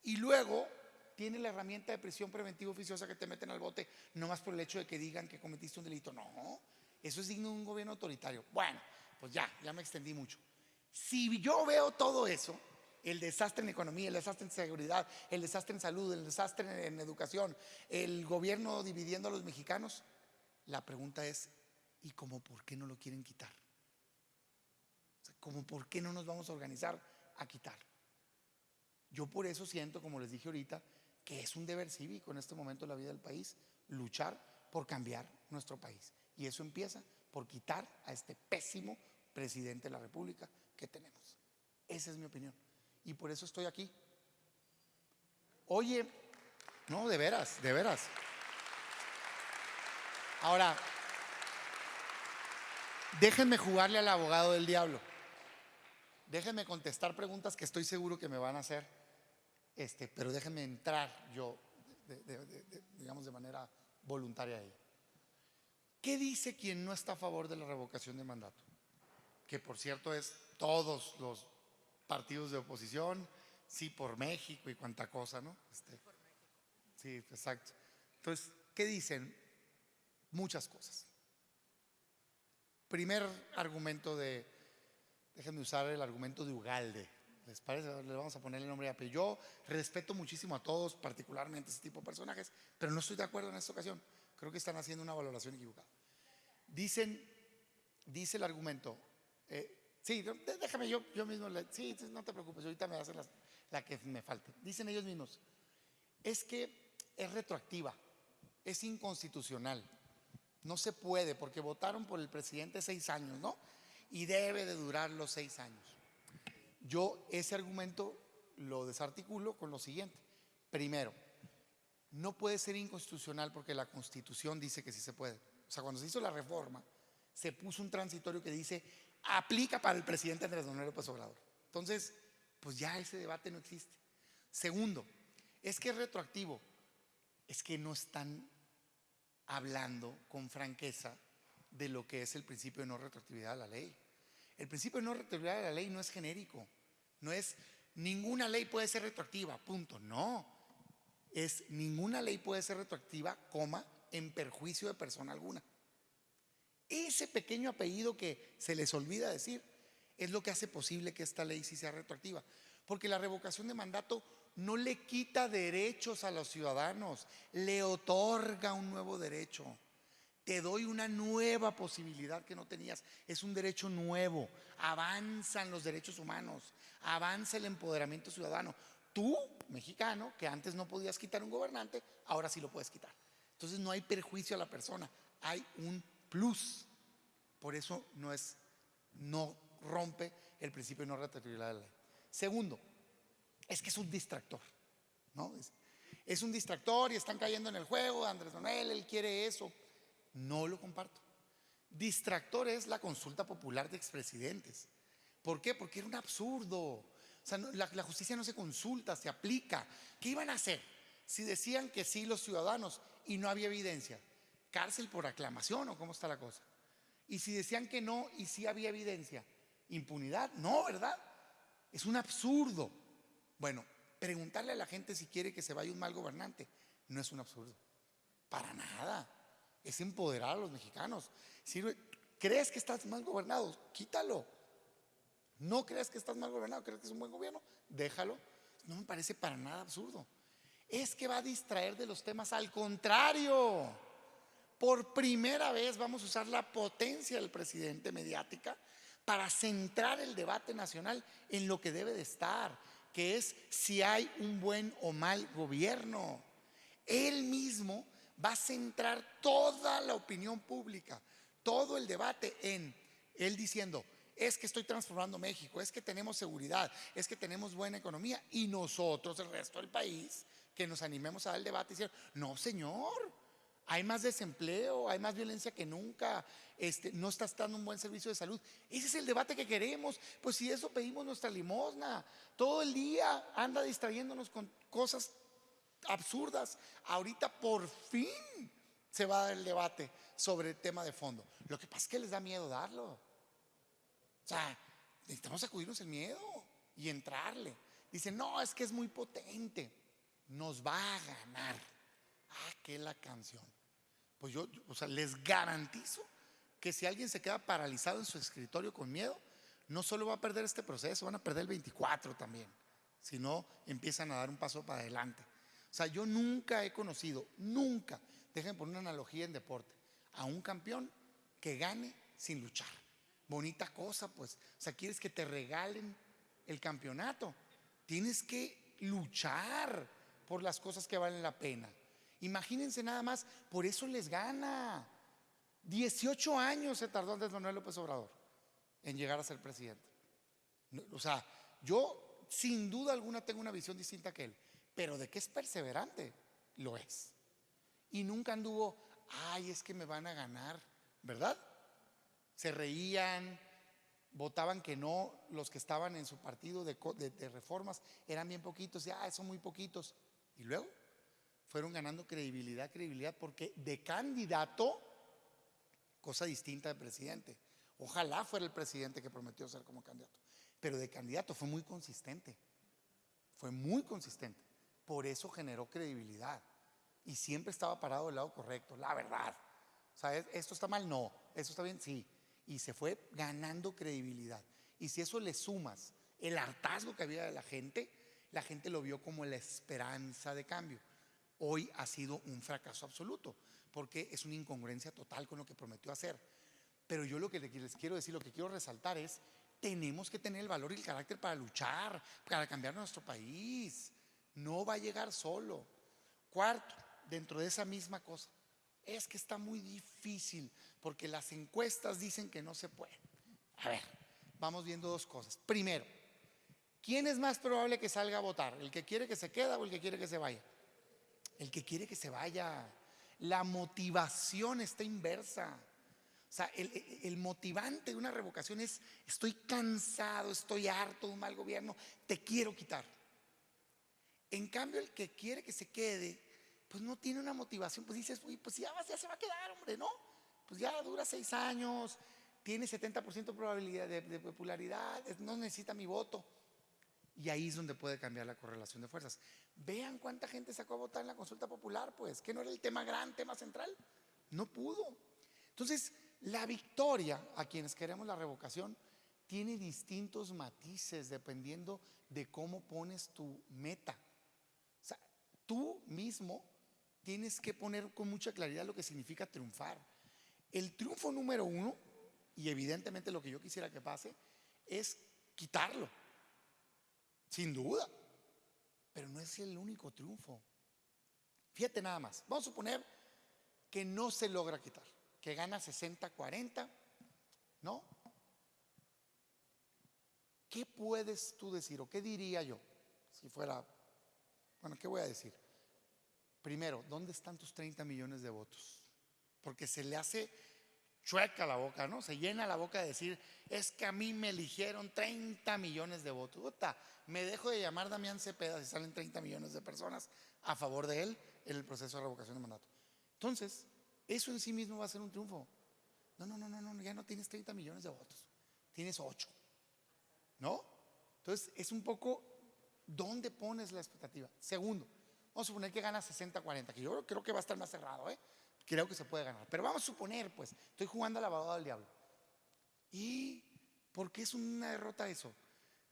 y luego tiene la herramienta de prisión preventiva oficiosa que te meten al bote nomás por el hecho de que digan que cometiste un delito. No, eso es digno de un gobierno autoritario. Bueno, pues ya me extendí mucho. Si yo veo todo eso, el desastre en economía, el desastre en seguridad, el desastre en salud, el desastre en educación, el gobierno dividiendo a los mexicanos, la pregunta es, ¿y cómo por qué no lo quieren quitar? O sea, ¿cómo por qué no nos vamos a organizar a quitar? Yo por eso siento, como les dije ahorita, que es un deber cívico en este momento de la vida del país luchar por cambiar nuestro país. Y eso empieza por quitar a este pésimo presidente de la República que tenemos. Esa es mi opinión. Y por eso estoy aquí. Oye, no, de veras, de veras. Ahora, déjenme jugarle al abogado del diablo. Déjenme contestar preguntas que estoy seguro que me van a hacer, pero déjenme entrar yo, digamos, de manera voluntaria ahí. ¿Qué dice quien no está a favor de la revocación de mandato? Que por cierto es todos los partidos de oposición, sí por México y cuánta cosa, ¿no? Sí, exacto. Entonces, ¿qué dicen? Muchas cosas. Primer argumento déjenme usar el argumento de Ugalde. ¿Les parece? Le vamos a poner el nombre y apellido. Yo respeto muchísimo a todos, particularmente ese tipo de personajes, pero no estoy de acuerdo en esta ocasión. Creo que están haciendo una valoración equivocada. Dice el argumento, sí, déjame yo mismo, sí, no te preocupes, ahorita me hacen la que me falte. Dicen ellos mismos, es que es retroactiva, es inconstitucional, no se puede porque votaron por el presidente 6 años, ¿no? Y debe de durar los 6 años. Yo ese argumento lo desarticulo con lo siguiente. Primero, no puede ser inconstitucional porque la Constitución dice que sí se puede. O sea, cuando se hizo la reforma, se puso un transitorio que dice aplica para el presidente Andrés Manuel López Obrador. Entonces, pues ya ese debate no existe. Segundo, es que es retroactivo. Es que no están hablando con franqueza de lo que es el principio de no retroactividad de la ley. El principio de no retroactividad de la ley no es genérico, no es ninguna ley puede ser retroactiva, punto. No, es ninguna ley puede ser retroactiva, coma, en perjuicio de persona alguna. Ese pequeño apellido que se les olvida decir es lo que hace posible que esta ley sí sea retroactiva, porque la revocación de mandato no le quita derechos a los ciudadanos, le otorga un nuevo derecho. Te doy una nueva posibilidad que no tenías. Es un derecho nuevo. Avanzan los derechos humanos, avanza el empoderamiento ciudadano. Tú, mexicano, que antes no podías quitar un gobernante, ahora sí lo puedes quitar. Entonces no hay perjuicio a la persona, hay un plus. Por eso no rompe el principio de no retroactividad de la ley. Segundo, es que es un distractor, ¿no? Es un distractor y están cayendo en el juego. Andrés Manuel, él quiere eso. No lo comparto. Distractor es la consulta popular de expresidentes. ¿Por qué? Porque era un absurdo. O sea, la justicia no se consulta, se aplica. ¿Qué iban a hacer si decían que sí los ciudadanos y no había evidencia? ¿Cárcel por aclamación o cómo está la cosa? Y si decían que no y sí había evidencia, impunidad. No, ¿verdad? Es un absurdo. Bueno, preguntarle a la gente si quiere que se vaya un mal gobernante no es un absurdo, para nada. Es empoderar a los mexicanos. ¿Crees que estás mal gobernado? Quítalo. ¿No crees que estás mal gobernado? ¿Crees que es un buen gobierno? Déjalo. No me parece para nada absurdo. Es que va a distraer de los temas. Al contrario, por primera vez vamos a usar la potencia del presidente mediática para centrar el debate nacional en lo que debe de estar, que es si hay un buen o mal gobierno. Él mismo va a centrar toda la opinión pública, todo el debate en él diciendo, es que estoy transformando México, es que tenemos seguridad, es que tenemos buena economía, y nosotros, el resto del país, que nos animemos a dar el debate y decir, no señor, hay más desempleo, hay más violencia que nunca, no estás dando un buen servicio de salud. Ese es el debate que queremos. Pues si eso pedimos nuestra limosna, todo el día anda distrayéndonos con cosas absurdas. Ahorita por fin se va a dar el debate sobre el tema de fondo. Lo que pasa es que les da miedo darlo. O sea, necesitamos sacudirnos el miedo y entrarle. Dicen, no, es que es muy potente, nos va a ganar. ¿Qué es la canción? Pues yo, o sea, les garantizo que si alguien se queda paralizado en su escritorio con miedo, no solo va a perder este proceso, van a perder el 24 también, si no empiezan a dar un paso para adelante. O sea, yo nunca he conocido, nunca, déjenme poner una analogía en deporte, a un campeón que gane sin luchar. Bonita cosa, pues. O sea, quieres que te regalen el campeonato, tienes que luchar por las cosas que valen la pena. Imagínense nada más, por eso les gana. 18 años se tardó Andrés Manuel López Obrador en llegar a ser presidente. O sea, yo sin duda alguna tengo una visión distinta que él, pero de que es perseverante, lo es. Y nunca anduvo, ay, es que me van a ganar, ¿verdad? Se reían, votaban que no, los que estaban en su partido de reformas eran bien poquitos, y son muy poquitos. Y luego fueron ganando credibilidad, porque de candidato, cosa distinta de presidente. Ojalá fuera el presidente que prometió ser como candidato, pero de candidato fue muy consistente. Por eso generó credibilidad. y siempre estaba parado del lado correcto, la verdad. O sea, ¿esto está mal? No. ¿Esto está bien? Sí. Y se fue ganando credibilidad. Y si eso le sumas el hartazgo que había de la gente lo vio como la esperanza de cambio. Hoy ha sido un fracaso absoluto, porque es una incongruencia total con lo que prometió hacer. Pero yo lo que les quiero decir, lo que quiero resaltar es, tenemos que tener el valor y el carácter para luchar, para cambiar nuestro país. No va a llegar solo. Cuarto, dentro de esa misma cosa, es que está muy difícil, porque las encuestas dicen que no se puede. A ver, vamos viendo dos cosas. Primero, ¿quién es más probable que salga a votar? ¿El que quiere que se quede o el que quiere que se vaya? El que quiere que se vaya. La motivación está inversa. O sea, el motivante de una revocación es: estoy cansado, estoy harto de un mal gobierno, te quiero quitar. En cambio, el que quiere que se quede, pues no tiene una motivación, pues dices: uy, pues ya se va a quedar, hombre, ¿no? Pues ya dura 6 años, tiene 70% de probabilidad de popularidad, no necesita mi voto. Y ahí es donde puede cambiar la correlación de fuerzas. Vean cuánta gente sacó a votar en la consulta popular, pues, que no era el tema gran, tema central. No pudo. Entonces, la victoria, a quienes queremos la revocación, tiene distintos matices dependiendo de cómo pones tu meta. O sea, tú mismo tienes que poner con mucha claridad lo que significa triunfar. El triunfo número uno, y evidentemente lo que yo quisiera que pase, es quitarlo, sin duda, pero no es el único triunfo. Fíjate nada más, vamos a suponer que no se logra quitar, que gana 60-40, ¿no? ¿Qué puedes tú decir o qué diría yo si fuera, bueno, qué voy a decir? Primero, ¿dónde están tus 30 millones de votos? Porque se le hace chueca la boca, ¿no? Se llena la boca de decir: es que a mí me eligieron 30 millones de votos. Puta, me dejo de llamar Damián Cepeda si salen 30 millones de personas a favor de él en el proceso de revocación de mandato. Entonces, eso en sí mismo va a ser un triunfo. No, ya no tienes 30 millones de votos, tienes 8, ¿no? Entonces, es un poco dónde pones la expectativa. Segundo, vamos a suponer que gana 60-40, que yo creo que va a estar más cerrado, ¿eh? Creo que se puede ganar, pero vamos a suponer, pues, estoy jugando al abogado del diablo. ¿Y por qué es una derrota eso?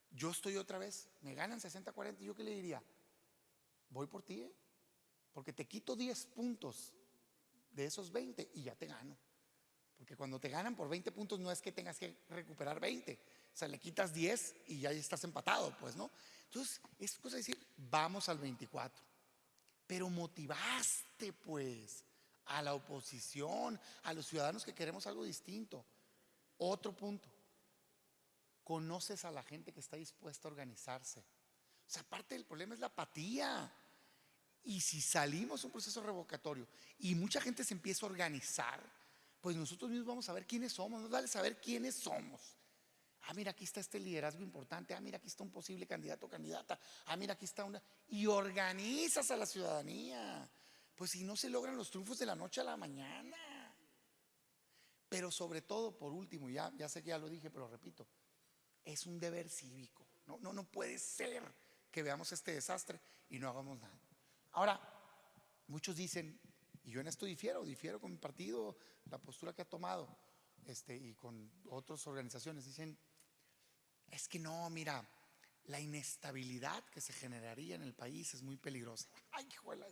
Yo estoy otra vez, me ganan 60-40, ¿y yo qué le diría? Voy por ti, ¿eh? Porque te quito 10 puntos de esos 20 y ya te gano. Porque cuando te ganan por 20 puntos no es que tengas que recuperar 20, o sea, le quitas 10 y ya estás empatado, pues, ¿no? Entonces, es cosa de decir, vamos al 24, pero motivaste, pues, a la oposición, a los ciudadanos que queremos algo distinto. Otro punto, conoces a la gente que está dispuesta a organizarse. O sea, parte del problema es la apatía. Y si salimos de un proceso revocatorio y mucha gente se empieza a organizar, pues nosotros mismos vamos a ver quiénes somos, nos vale saber quiénes somos. Ah, mira, aquí está este liderazgo importante. Ah, mira, aquí está un posible candidato o candidata. Ah, mira, aquí está una. Y organizas a la ciudadanía. Pues si no se logran los triunfos de la noche a la mañana. Pero sobre todo, por último, ya sé que ya lo dije, pero repito, es un deber cívico. No puede ser que veamos este desastre y no hagamos nada. Ahora, muchos dicen, y yo en esto difiero con mi partido, la postura que ha tomado, y con otras organizaciones, dicen: es que no, mira, la inestabilidad que se generaría en el país es muy peligrosa. Ay, juela.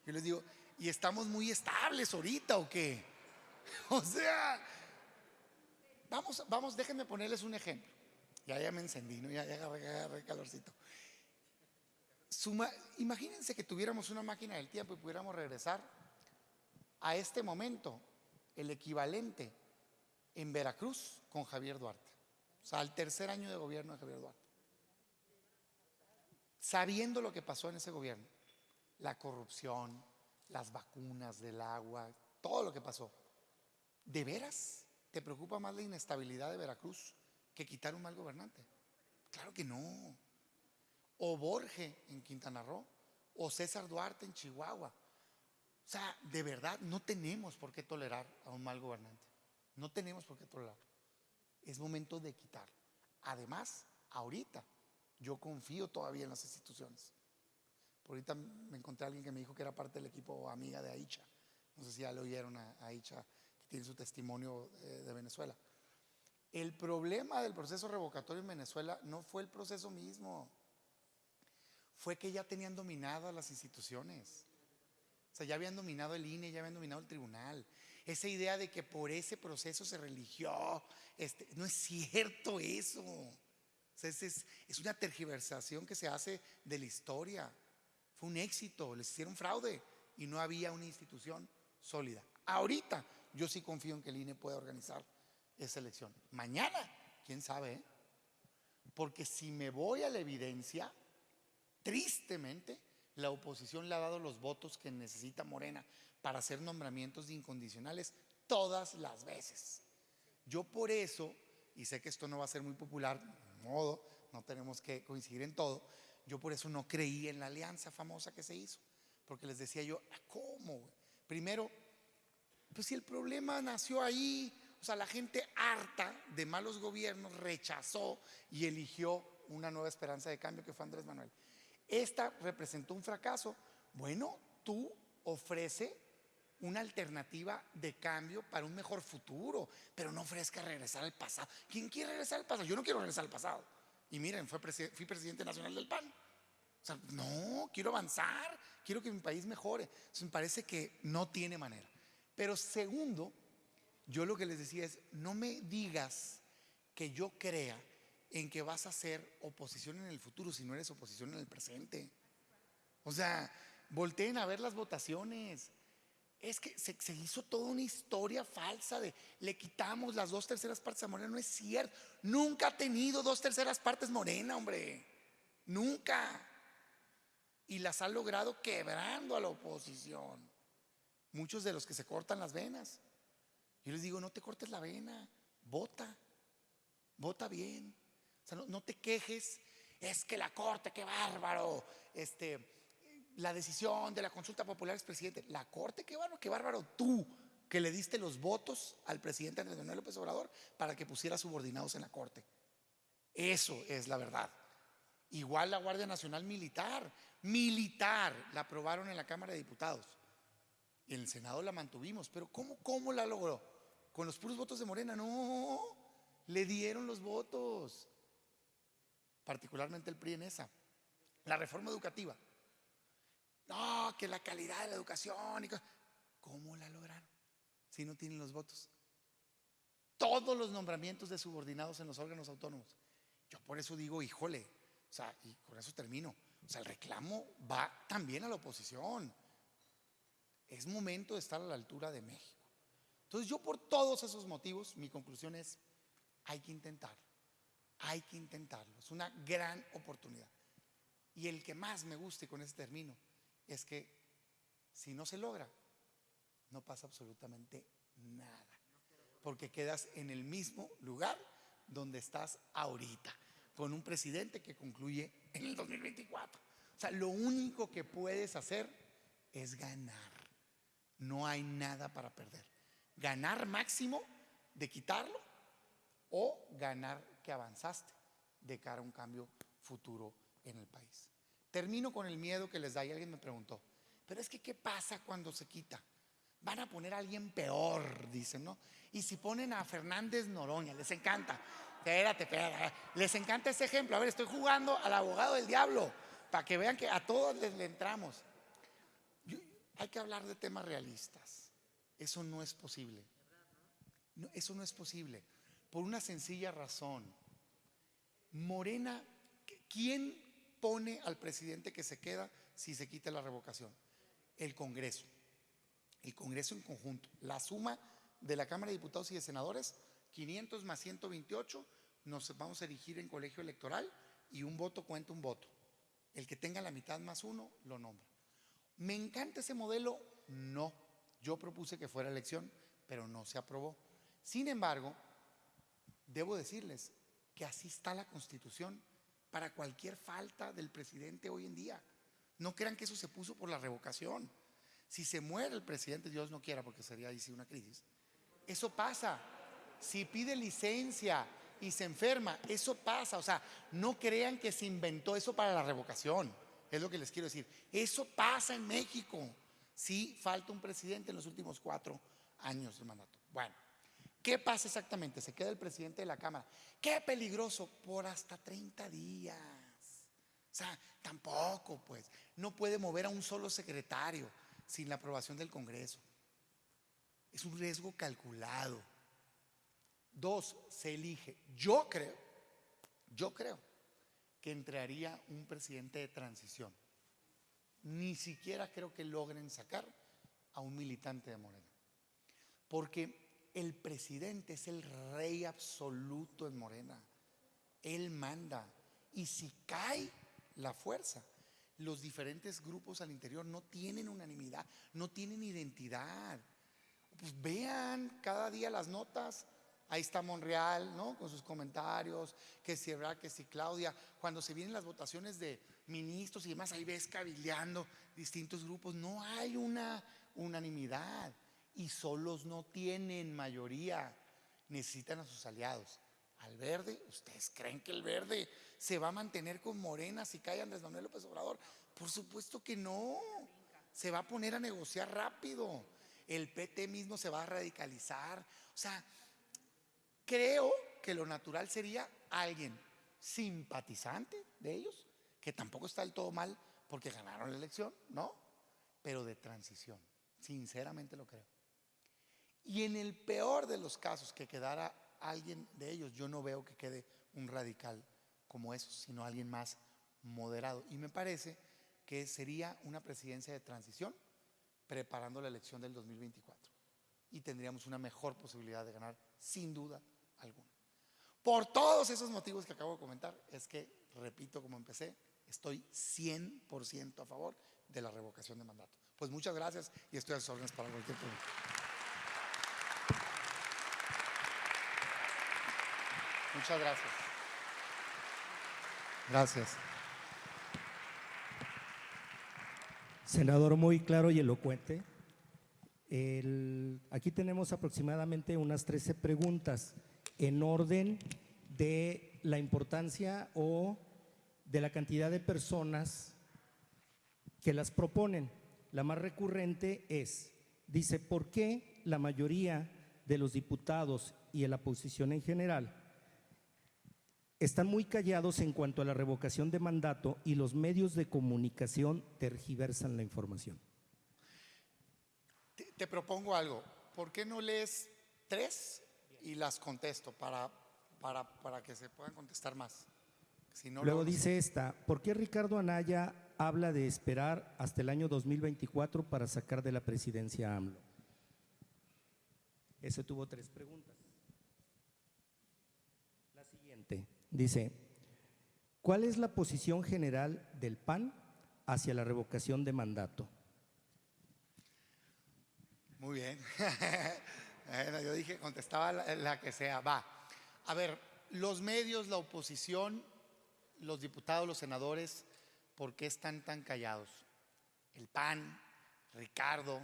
Yo les digo: ¿y estamos muy estables ahorita o qué? O sea, vamos, déjenme ponerles un ejemplo. Ya me encendí, ¿no? Ya agarré calorcito. Imagínense que tuviéramos una máquina del tiempo y pudiéramos regresar a este momento, el equivalente en Veracruz con Javier Duarte. O sea, al tercer año de gobierno de Javier Duarte. Sabiendo lo que pasó en ese gobierno, la corrupción, las vacunas del agua, todo lo que pasó, ¿de veras te preocupa más la inestabilidad de Veracruz que quitar un mal gobernante? Claro que no. O Borge en Quintana Roo, o César Duarte en Chihuahua. O sea, de verdad no tenemos por qué tolerar a un mal gobernante. No tenemos por qué tolerarlo. Es momento de quitarlo. Además, ahorita yo confío todavía en las instituciones, Por ahorita me encontré a alguien que me dijo que era parte del equipo amiga de Aicha. No sé si ya le oyeron a Aicha, que tiene su testimonio de Venezuela. El problema del proceso revocatorio en Venezuela no fue el proceso mismo, fue que ya tenían dominadas las instituciones. O sea, ya habían dominado el INE, ya habían dominado el tribunal. Esa idea de que por ese proceso se religió, no es cierto eso. O sea, es una tergiversación que se hace de la historia. Fue un éxito, les hicieron fraude y no había una institución sólida. Ahorita yo sí confío en que el INE pueda organizar esa elección. Mañana, quién sabe, ¿eh? Porque si me voy a la evidencia, tristemente, la oposición le ha dado los votos que necesita Morena para hacer nombramientos de incondicionales todas las veces. Yo por eso, y sé que esto no va a ser muy popular, de modo, no tenemos que coincidir en todo, yo por eso no creí en la alianza famosa que se hizo, porque les decía yo, ¿cómo? Primero, pues si el problema nació ahí, o sea, la gente harta de malos gobiernos rechazó y eligió una nueva esperanza de cambio que fue Andrés Manuel. Esta representó un fracaso. Bueno, tú ofrece una alternativa de cambio para un mejor futuro, pero no ofrezca regresar al pasado. ¿Quién quiere regresar al pasado? Yo no quiero regresar al pasado. Y miren, fui presidente nacional del PAN. O sea, no, quiero avanzar, quiero que mi país mejore. Entonces me parece que no tiene manera. Pero segundo, yo lo que les decía es, no me digas que yo crea en que vas a ser oposición en el futuro si no eres oposición en el presente. O sea, volteen a ver las votaciones. Es que se hizo toda una historia falsa de le quitamos las 2/3 partes a Morena. No es cierto. Nunca ha tenido 2/3 partes Morena, hombre. Nunca. Y las ha logrado quebrando a la oposición. Muchos de los que se cortan las venas. Yo les digo, no te cortes la vena, vota bien. O sea, no te quejes, es que la corte, qué bárbaro, la decisión de la consulta popular es presidente. La corte, qué bárbaro, tú que le diste los votos al presidente Andrés Manuel López Obrador para que pusiera subordinados en la corte. Eso es la verdad. Igual la Guardia Nacional Militar, la aprobaron en la Cámara de Diputados. Y en el Senado la mantuvimos, pero ¿cómo la logró? ¿Con los puros votos de Morena? No, le dieron los votos, particularmente el PRI en esa. La reforma educativa, no, que la calidad de la educación ¿cómo la lograron si no tienen los votos? Todos los nombramientos de subordinados en los órganos autónomos. Yo por eso digo, híjole, o sea, y con eso termino, o sea, el reclamo va también a la oposición. Es momento de estar a la altura de México. Entonces yo por todos esos motivos, mi conclusión es, hay que intentarlo, es una gran oportunidad. Y el que más me gusta, y con ese término, es que si no se logra, no pasa absolutamente nada, porque quedas en el mismo lugar donde estás ahorita, con un presidente que concluye en el 2024. O sea, lo único que puedes hacer es ganar. No hay nada para perder. Ganar máximo de quitarlo o ganar que avanzaste de cara a un cambio futuro en el país. Termino con el miedo que les da. Y alguien me preguntó, pero es que ¿qué pasa cuando se quita? Van a poner a alguien peor, dicen, ¿no? Y si ponen a Fernández Noroña, les encanta. Espérate, les encanta ese ejemplo. A ver, estoy jugando al abogado del diablo para que vean que a todos le entramos. Hay que hablar de temas realistas. Eso no es posible. No, eso no es posible. Por una sencilla razón. Morena, ¿quién pone al presidente que se queda si se quita la revocación? El Congreso. El Congreso en conjunto. La suma de la Cámara de Diputados y de Senadores, 500 más 128, nos vamos a elegir en colegio electoral y un voto cuenta un voto. El que tenga la mitad más uno, lo nombra. ¿Me encanta ese modelo? No. Yo propuse que fuera elección, pero no se aprobó. Sin embargo, debo decirles que así está la Constitución para cualquier falta del presidente hoy en día. No crean que eso se puso por la revocación. Si se muere el presidente, Dios no quiera, porque sería ahí sí una crisis, eso pasa. Si pide licencia y se enferma, eso pasa. O sea, no crean que se inventó eso para la revocación. es lo que les quiero decir. Eso pasa en México. Sí, falta un presidente en los últimos 4 años de mandato. Bueno, ¿qué pasa exactamente? Se queda el presidente de la Cámara. ¡Qué peligroso! Por hasta 30 días. O sea, tampoco, pues. No puede mover a un solo secretario sin la aprobación del Congreso. Es un riesgo calculado. 2, se elige. Yo creo que entraría un presidente de transición. Ni siquiera creo que logren sacar a un militante de Morena. Porque el presidente es el rey absoluto en Morena. Él manda. Y si cae la fuerza, los diferentes grupos al interior no tienen unanimidad, no tienen identidad. Pues vean cada día las notas. Ahí está Monreal, ¿no? Con sus comentarios, que si Ebrard, que si Claudia. Cuando se vienen las votaciones de ministros y demás, ahí ves cabildeando distintos grupos. No hay una unanimidad y solos no tienen mayoría. Necesitan a sus aliados. Al Verde, ¿ustedes creen que el Verde se va a mantener con Morena si cae Andrés Manuel López Obrador? Por supuesto que no. Se va a poner a negociar rápido. El PT mismo se va a radicalizar. O sea, creo que lo natural sería alguien simpatizante de ellos, que tampoco está del todo mal porque ganaron la elección, ¿no? Pero de transición, sinceramente lo creo. Y en el peor de los casos que quedara alguien de ellos, yo no veo que quede un radical como esos, sino alguien más moderado. Y me parece que sería una presidencia de transición preparando la elección del 2024. Y tendríamos una mejor posibilidad de ganar, sin duda alguna. Por todos esos motivos que acabo de comentar, es que, repito como empecé, estoy 100% a favor de la revocación de mandato. Pues muchas gracias y estoy a sus órdenes para cualquier pregunta. Muchas gracias. Gracias. Senador, muy claro y elocuente. Aquí tenemos aproximadamente unas 13 preguntas en orden de la importancia o de la cantidad de personas que las proponen. La más recurrente dice, ¿por qué la mayoría de los diputados y de la oposición en general están muy callados en cuanto a la revocación de mandato y los medios de comunicación tergiversan la información? Te propongo algo. ¿Por qué no lees 3 y las contesto para que se puedan contestar más? Si no, Luego dice esta, ¿por qué Ricardo Anaya habla de esperar hasta el año 2024 para sacar de la presidencia a AMLO? Ese tuvo 3 preguntas. La siguiente dice, ¿cuál es la posición general del PAN hacia la revocación de mandato? Muy bien. Bueno, yo dije, contestaba la que sea. Va. A ver, los medios, la oposición, los diputados, los senadores, ¿por qué están tan callados? El PAN, Ricardo,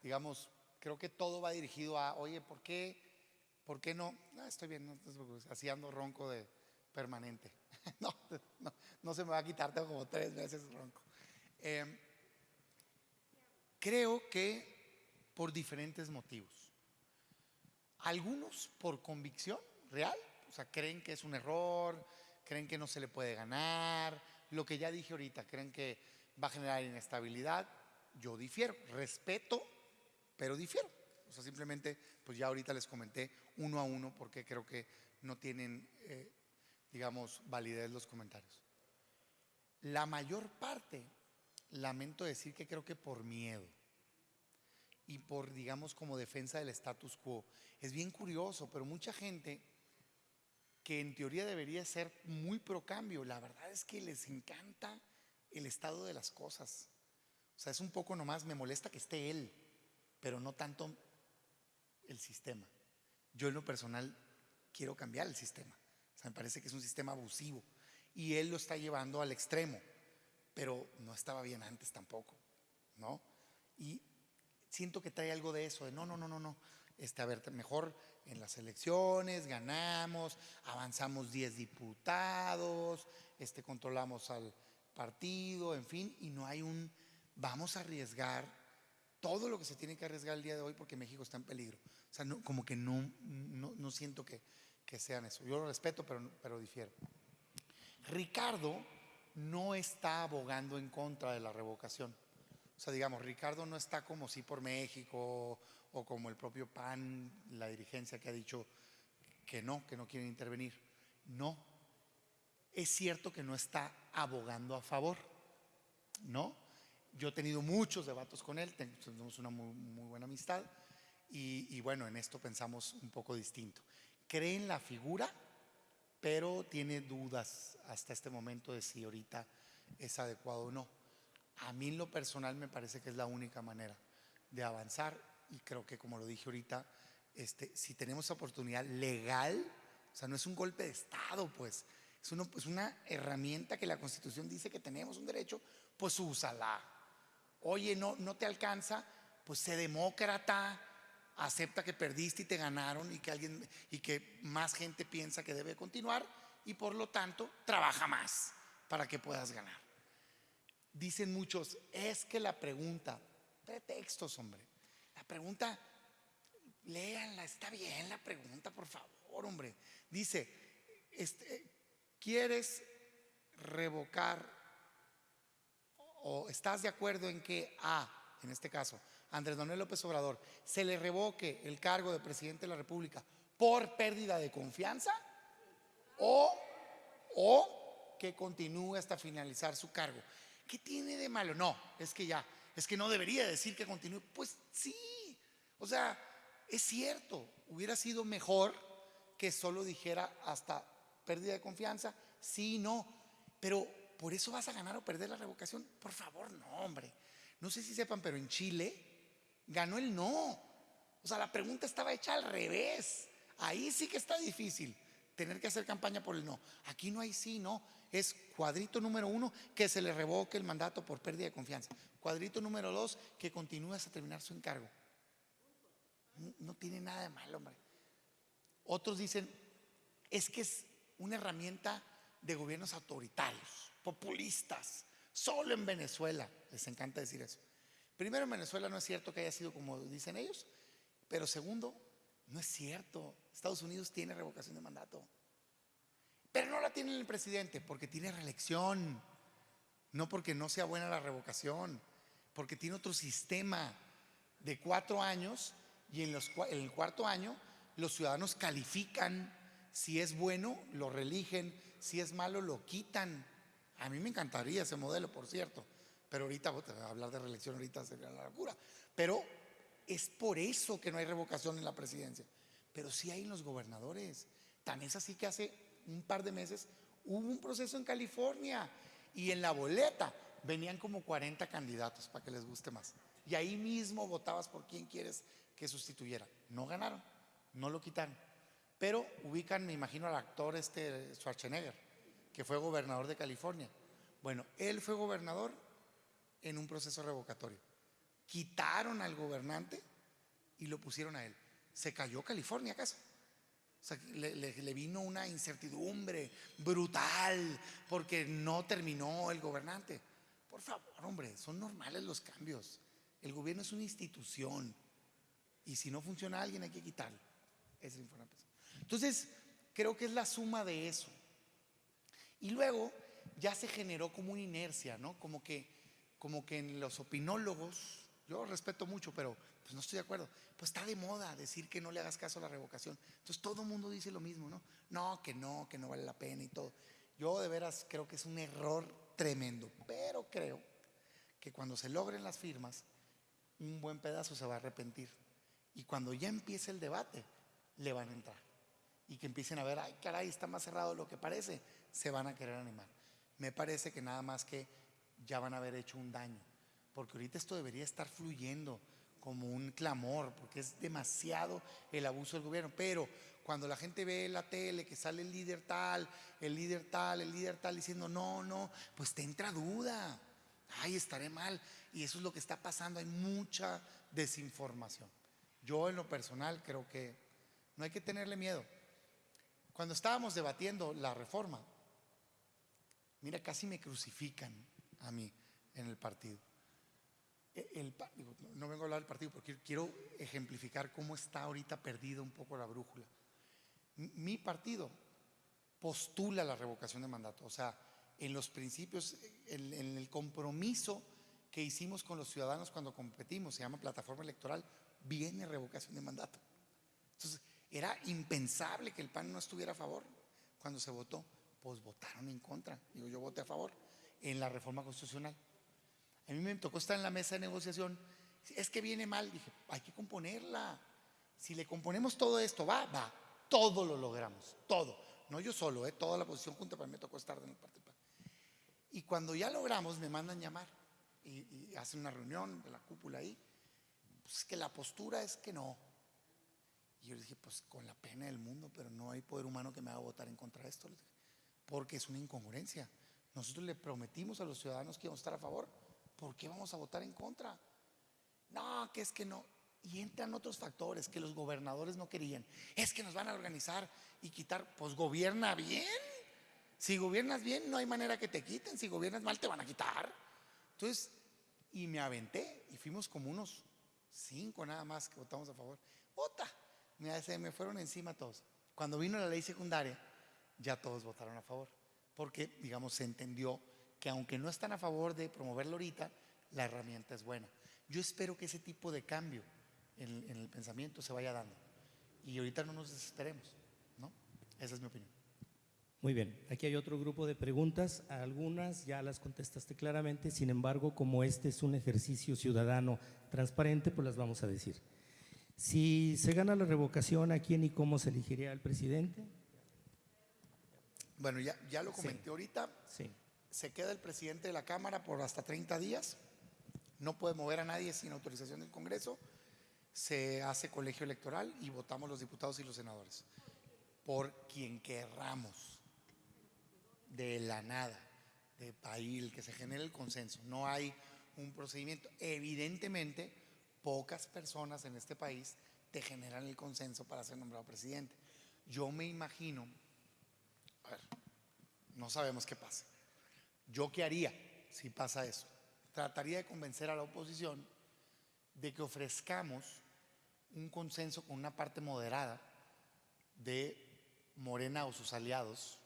digamos, creo que todo va dirigido a, oye, ¿por qué no? Estoy bien, no te preocupes, así ando ronco de permanente. No se me va a quitar, tengo como 3 meses ronco. Creo que por diferentes motivos. Algunos por convicción real, o sea, creen que es un error, creen que no se le puede ganar, lo que ya dije ahorita, creen que va a generar inestabilidad. Yo difiero, respeto, pero difiero. O sea, simplemente, pues ya ahorita les comenté uno a uno porque creo que no tienen, digamos, validez los comentarios. La mayor parte, lamento decir que creo que por miedo y por, digamos, como defensa del status quo. Es bien curioso, pero mucha gente que en teoría debería ser muy pro cambio, la verdad es que les encanta el estado de las cosas. O sea, es un poco nomás, me molesta que esté él, pero no tanto el sistema. Yo en lo personal quiero cambiar el sistema. O sea, me parece que es un sistema abusivo y él lo está llevando al extremo, pero no estaba bien antes tampoco, ¿no? Y siento que trae algo de eso, de no. A ver, mejor en las elecciones ganamos, avanzamos 10 diputados, controlamos al partido, en fin, y no hay vamos a arriesgar todo lo que se tiene que arriesgar el día de hoy porque México está en peligro. O sea, como que no siento que sean eso. Yo lo respeto, pero difiero. Ricardo no está abogando en contra de la revocación. O sea, digamos, Ricardo no está como Sí por México o como el propio PAN, la dirigencia que ha dicho que no quieren intervenir. No, es cierto que no está abogando a favor, ¿no? Yo he tenido muchos debates con él, tenemos una muy buena amistad y bueno, en esto pensamos un poco distinto. Cree en la figura, pero tiene dudas hasta este momento de si ahorita es adecuado o no. A mí en lo personal me parece que es la única manera de avanzar y creo que, como lo dije ahorita, si tenemos oportunidad legal, o sea, no es un golpe de Estado, pues es una herramienta que la Constitución dice que tenemos un derecho, pues úsala. Oye, no te alcanza, pues sé demócrata, acepta que perdiste y te ganaron y que más gente piensa que debe continuar y por lo tanto trabaja más para que puedas ganar. Dicen muchos, es que la pregunta, pretextos, hombre, la pregunta, léanla, está bien la pregunta, por favor, hombre. Dice, ¿quieres revocar o estás de acuerdo en que en este caso, Andrés Manuel López Obrador, se le revoque el cargo de presidente de la República por pérdida de confianza o que continúe hasta finalizar su cargo? ¿Qué tiene de malo? No, es que no debería decir que continúe. Pues sí, o sea, es cierto, hubiera sido mejor que solo dijera hasta pérdida de confianza, sí, no, pero ¿por eso vas a ganar o perder la revocación? Por favor, no, hombre. No sé si sepan, pero en Chile ganó el no. O sea, la pregunta estaba hecha al revés. Ahí sí que está difícil tener que hacer campaña por el no. Aquí no hay sí, no. Es cuadrito número 1, que se le revoque el mandato por pérdida de confianza. Cuadrito número 2, que continúe hasta terminar su encargo. No tiene nada de malo, hombre. Otros dicen, es que es una herramienta de gobiernos autoritarios, populistas. Solo en Venezuela les encanta decir eso. Primero, en Venezuela no es cierto que haya sido como dicen ellos, pero segundo, no es cierto. Estados Unidos tiene revocación de mandato, pero no la tiene el presidente porque tiene reelección, no porque no sea buena la revocación, porque tiene otro sistema de 4 años y en el cuarto año los ciudadanos califican. Si es bueno, lo reeligen, si es malo, lo quitan. A mí me encantaría ese modelo, por cierto, pero ahorita hablar de reelección ahorita sería la locura. Pero es por eso que no hay revocación en la presidencia, pero sí hay en los gobernadores. Tan es así que hace un par de meses hubo un proceso en California y en la boleta venían como 40 candidatos para que les guste más, y ahí mismo votabas por quién quieres que sustituyera. No ganaron, no lo quitaron, pero ubican, me imagino, al actor Schwarzenegger, que fue gobernador de California. Bueno, él fue gobernador en un proceso revocatorio. Quitaron al gobernante y lo pusieron a él. ¿Se cayó California acaso? O sea, le vino una incertidumbre brutal porque no terminó el gobernante. Por favor, hombre, son normales los cambios. El gobierno es una institución y si no funciona alguien hay que quitarlo. Esa es la información. Entonces, creo que es la suma de eso. Y luego ya se generó como una inercia, ¿no? Como que en los opinólogos, yo respeto mucho, pero pues no estoy de acuerdo. Pues está de moda decir que no le hagas caso a la revocación. Entonces todo el mundo dice lo mismo, ¿no? No vale la pena y todo. Yo de veras creo que es un error tremendo, pero creo que cuando se logren las firmas, un buen pedazo se va a arrepentir. Y cuando ya empiece el debate, le van a entrar. Y que empiecen a ver, ay caray, está más cerrado de lo que parece, se van a querer animar. Me parece que nada más que ya van a haber hecho un daño, porque ahorita esto debería estar fluyendo como un clamor, porque es demasiado el abuso del gobierno. Pero cuando la gente ve la tele que sale el líder tal diciendo no, pues te entra duda, ay, estaré mal, y eso es lo que está pasando. Hay mucha desinformación. Yo en lo personal creo que no hay que tenerle miedo. Cuando estábamos debatiendo la reforma, Mira, casi me crucifican a mí en el partido. Digo, no vengo a hablar del partido porque quiero ejemplificar cómo está ahorita perdida un poco la brújula. Mi partido postula la revocación de mandato, o sea, en los principios, en el compromiso que hicimos con los ciudadanos cuando competimos, se llama plataforma electoral, viene revocación de mandato. Entonces, era impensable que el PAN no estuviera a favor. Cuando se votó, pues votaron en contra. Digo, yo voté a favor en la reforma constitucional. A mí me tocó estar en la mesa de negociación. Es que viene mal. Dije, hay que componerla. Si le componemos todo esto, va. Todo lo logramos, todo. No yo solo, toda la oposición junta, para mí me tocó estar en el partido. Y cuando ya logramos, me mandan llamar y hacen una reunión de la cúpula ahí. Pues que la postura es que no. Y yo les dije, pues con la pena del mundo, pero no hay poder humano que me haga votar en contra de esto. Les dije, porque es una incongruencia. Nosotros le prometimos a los ciudadanos que íbamos a estar a favor. ¿Por qué vamos a votar en contra? No, que es que no. Y entran otros factores que los gobernadores no querían. Es que nos van a organizar y quitar. Pues gobierna bien. Si gobiernas bien, no hay manera que te quiten. Si gobiernas mal, te van a quitar. Entonces, y me aventé. Y fuimos como unos 5 nada más que votamos a favor. Vota. Se me fueron encima todos. Cuando vino la ley secundaria, ya todos votaron a favor. Porque, digamos, se entendió que aunque no están a favor de promoverlo ahorita, la herramienta es buena. Yo espero que ese tipo de cambio en el pensamiento se vaya dando. Y ahorita no nos desesperemos, ¿no? Esa es mi opinión. Muy bien, aquí hay otro grupo de preguntas, algunas ya las contestaste claramente, sin embargo, como este es un ejercicio ciudadano transparente, pues las vamos a decir. Si se gana la revocación, ¿a quién y cómo se elegiría al presidente? Bueno, ya lo comenté ahorita. Sí. Se queda el presidente de la Cámara por hasta 30 días. No puede mover a nadie sin autorización del Congreso. Se hace colegio electoral y votamos los diputados y los senadores por quien querramos, de la nada, de país, que se genere el consenso. No hay un procedimiento. Evidentemente, pocas personas en este país te generan el consenso para ser nombrado presidente. Yo me imagino, a ver, no sabemos qué pasa. ¿Yo qué haría si pasa eso? Trataría de convencer a la oposición de que ofrezcamos un consenso con una parte moderada de Morena o sus aliados,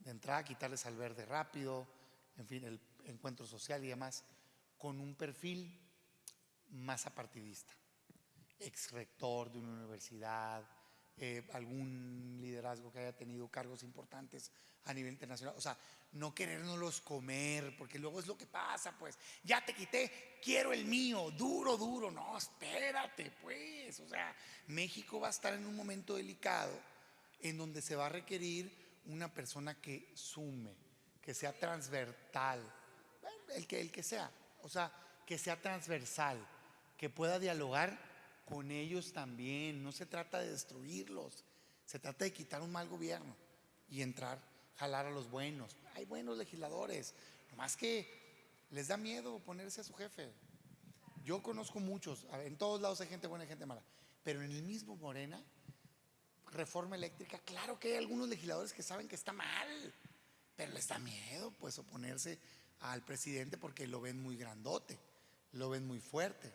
de entrada quitarles al verde rápido, en fin, el encuentro social y demás, con un perfil más apartidista, ex rector de una universidad, algún liderazgo que haya tenido cargos importantes a nivel internacional. O sea, no querérnoslos comer, porque luego es lo que pasa, pues, ya te quité, quiero el mío, duro, no, espérate, pues. O sea, México va a estar en un momento delicado en donde se va a requerir una persona que sume, que sea transversal, el que sea, o sea, que sea transversal, que pueda dialogar con ellos también. No se trata de destruirlos, se trata de quitar un mal gobierno y entrar, jalar a los buenos. Hay buenos legisladores, nomás que les da miedo ponerse a su jefe. Yo conozco muchos, en todos lados hay gente buena y gente mala, pero en el mismo Morena, reforma eléctrica, claro que hay algunos legisladores que saben que está mal, pero les da miedo pues oponerse al presidente porque lo ven muy grandote, lo ven muy fuerte.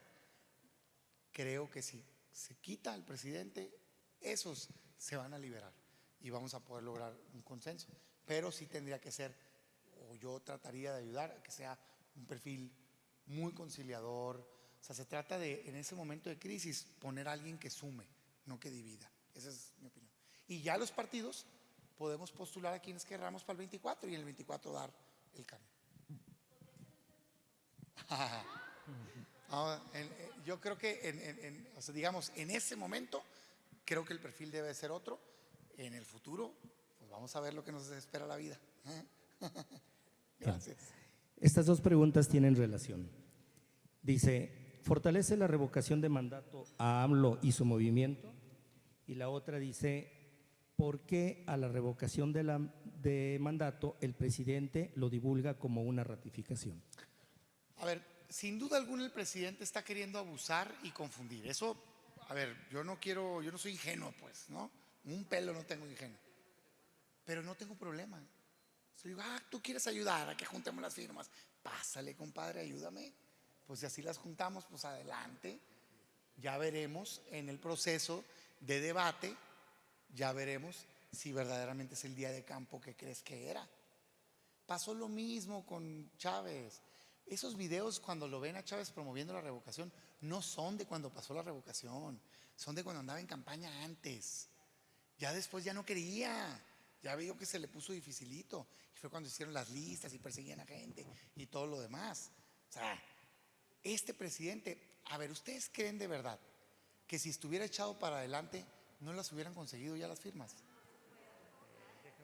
Creo que si se quita al presidente, esos se van a liberar y vamos a poder lograr un consenso. Pero sí tendría que ser, o yo trataría de ayudar a que sea un perfil muy conciliador. O sea, se trata de, en ese momento de crisis, poner a alguien que sume, no que divida. Esa es mi opinión. Y ya los partidos podemos postular a quienes querramos para el 24 y en el 24 dar el cambio. Yo creo que, o sea, digamos, en ese momento, creo que el perfil debe ser otro. En el futuro, pues vamos a ver lo que nos espera la vida. Gracias. Estas dos preguntas tienen relación. Dice, ¿fortalece la revocación de mandato a AMLO y su movimiento? Y la otra dice, ¿por qué a la revocación de mandato el presidente lo divulga como una ratificación? A ver, sin duda alguna el presidente está queriendo abusar y confundir. Eso, a ver, yo no soy ingenuo, pues, ¿no? Un pelo no tengo ingenuo. Pero no tengo problema. Entonces digo, tú quieres ayudar a que juntemos las firmas. Pásale, compadre, ayúdame. Pues si así las juntamos, pues adelante. Ya veremos en el proceso de debate, ya veremos si verdaderamente es el día de campo que crees que era. Pasó lo mismo con Chávez. Esos videos, cuando lo ven a Chávez promoviendo la revocación, no son de cuando pasó la revocación, son de cuando andaba en campaña antes. Ya después ya no quería, ya vio que se le puso dificilito. Y fue cuando hicieron las listas y perseguían a gente y todo lo demás. O sea, este presidente, a ver, ¿ustedes creen de verdad que si estuviera echado para adelante no las hubieran conseguido ya las firmas?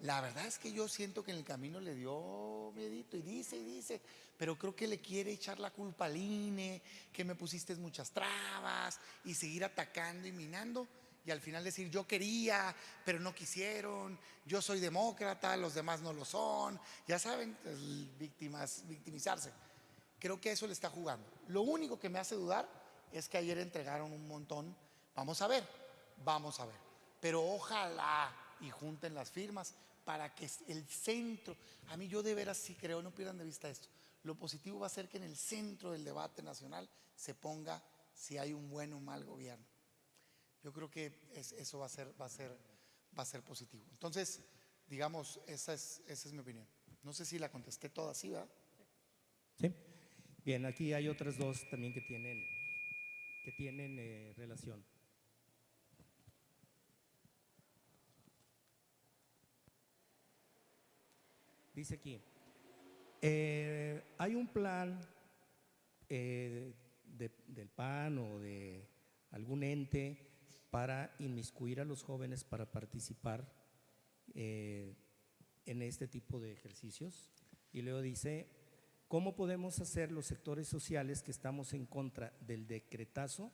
La verdad es que yo siento que en el camino le dio miedito y dice, pero creo que le quiere echar la culpa al INE, que me pusiste muchas trabas y seguir atacando y minando y al final decir yo quería, pero no quisieron, yo soy demócrata, los demás no lo son, ya saben, victimizarse. Creo que eso le está jugando. Lo único que me hace dudar es que ayer entregaron un montón. Vamos a ver, pero ojalá y junten las firmas para que el centro, a mí yo de veras sí creo, no pierdan de vista esto, lo positivo va a ser que en el centro del debate nacional se ponga si hay un buen o mal gobierno. Yo creo que eso va a ser positivo. Entonces, digamos, esa es mi opinión. No sé si la contesté toda así, ¿verdad? Sí. Bien, aquí hay otras dos también que tienen relación. Dice aquí, hay un plan del PAN o de algún ente para inmiscuir a los jóvenes para participar en este tipo de ejercicios. Y luego dice, ¿cómo podemos hacer los sectores sociales que estamos en contra del decretazo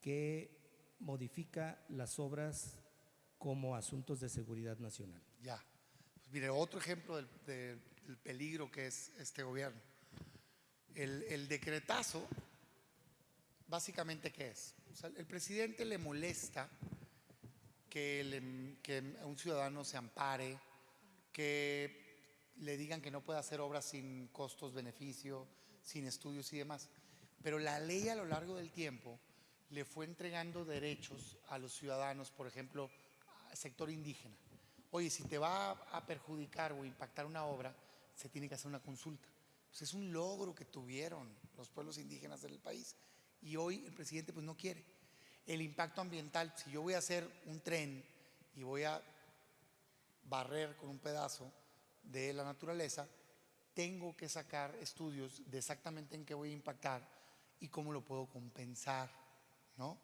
que modifica las obras como asuntos de seguridad nacional? Ya. Pues mire, otro ejemplo del peligro que es este gobierno. El decretazo, básicamente, ¿qué es? O sea, el presidente le molesta que a un ciudadano se ampare, que le digan que no puede hacer obras sin costos-beneficio, sin estudios y demás. Pero la ley a lo largo del tiempo le fue entregando derechos a los ciudadanos, por ejemplo, al sector indígena. Oye, si te va a perjudicar o impactar una obra, se tiene que hacer una consulta. Pues es un logro que tuvieron los pueblos indígenas del país y hoy el presidente pues no quiere. El impacto ambiental, si yo voy a hacer un tren y voy a barrer con un pedazo de la naturaleza, tengo que sacar estudios de exactamente en qué voy a impactar y cómo lo puedo compensar, ¿no?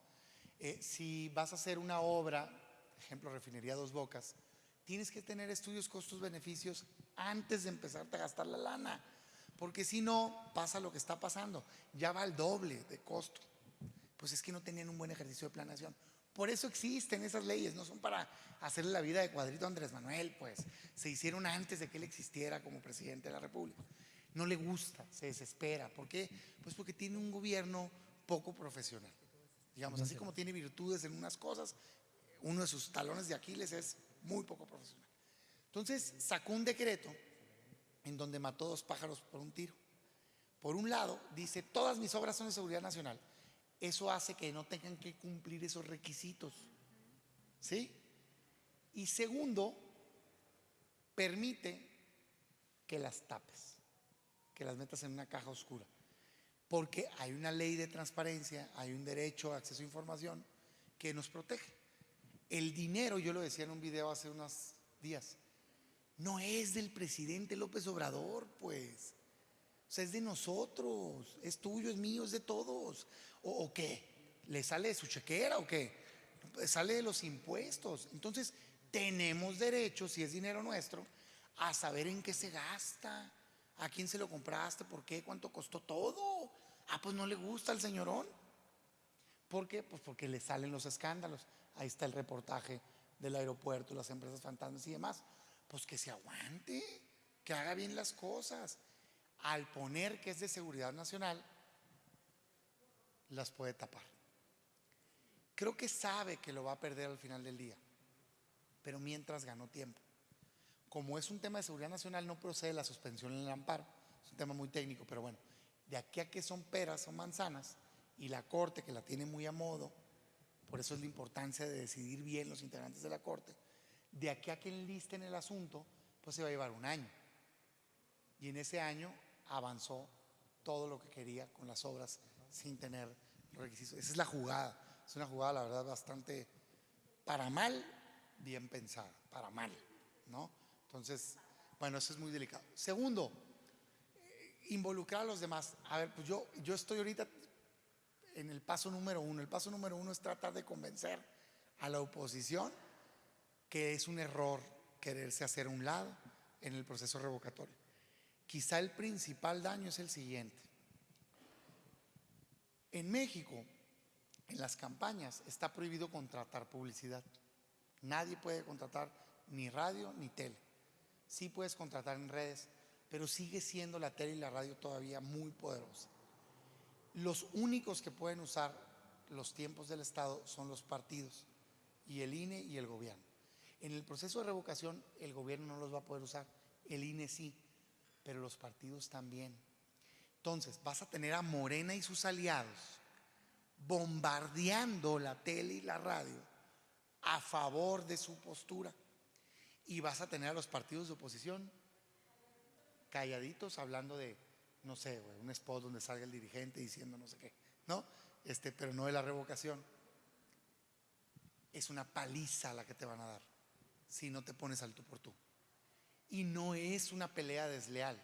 Si vas a hacer una obra, ejemplo, refinería Dos Bocas, tienes que tener estudios costos-beneficios antes de empezarte a gastar la lana, porque si no, pasa lo que está pasando, ya va al doble de costo. Pues es que no tenían un buen ejercicio de planeación. Por eso existen esas leyes, no son para hacerle la vida de cuadrito a Andrés Manuel, pues se hicieron antes de que él existiera como presidente de la República. No le gusta, se desespera. ¿Por qué? Pues porque tiene un gobierno poco profesional. Digamos, así como tiene virtudes en unas cosas, uno de sus talones de Aquiles es muy poco profesional. Entonces sacó un decreto en donde mató dos pájaros por un tiro. Por un lado, dice, todas mis obras son de seguridad nacional. Eso hace que no tengan que cumplir esos requisitos, ¿sí? Y segundo, permite que las tapes, que las metas en una caja oscura, porque hay una ley de transparencia, hay un derecho a acceso a información que nos protege. El dinero, yo lo decía en un video hace unos días, no es del presidente López Obrador, pues. O sea, es de nosotros, es tuyo, es mío, es de todos. ¿O qué? ¿Le sale de su chequera o qué? Sale de los impuestos. Entonces, tenemos derecho, si es dinero nuestro, a saber en qué se gasta, a quién se lo compraste, por qué, cuánto costó todo. Pues no le gusta al señorón. ¿Por qué? Pues porque le salen los escándalos. Ahí está el reportaje del aeropuerto, las empresas fantasmas y demás. Pues que se aguante, que haga bien las cosas. Al poner que es de seguridad nacional, las puede tapar. Creo que sabe que lo va a perder al final del día, pero mientras ganó tiempo. como es un tema de seguridad nacional, no procede la suspensión en el amparo. Es un tema muy técnico, pero bueno, de aquí a que son peras o manzanas, y la Corte, que la tiene muy a modo, por eso es la importancia de decidir bien los integrantes de la Corte, de aquí a que enlisten el asunto, pues se va a llevar un año. Y en ese año avanzó todo lo que quería con las obras sin tener requisitos. Esa es la jugada. Es una jugada, la verdad, bastante, para mal, bien pensada, para mal, ¿no? Entonces, bueno, eso es muy delicado. Segundo, involucrar a los demás. A ver, pues yo estoy ahorita en el paso número 1. El paso número 1 es tratar de convencer a la oposición que es un error quererse hacer a un lado en el proceso revocatorio. Quizá el principal daño es el siguiente. En México, en las campañas, está prohibido contratar publicidad. Nadie puede contratar ni radio ni tele. Sí puedes contratar en redes, pero sigue siendo la tele y la radio todavía muy poderosa. Los únicos que pueden usar los tiempos del Estado son los partidos y el INE y el gobierno. En el proceso de revocación el gobierno no los va a poder usar, el INE sí, pero los partidos también. Entonces vas a tener a Morena y sus aliados bombardeando la tele y la radio a favor de su postura, y vas a tener a los partidos de oposición calladitos hablando de, no sé, un spot donde salga el dirigente diciendo no sé qué, ¿no? Pero no de la revocación. Es una paliza la que te van a dar si no te pones al tú por tú. Y no es una pelea desleal,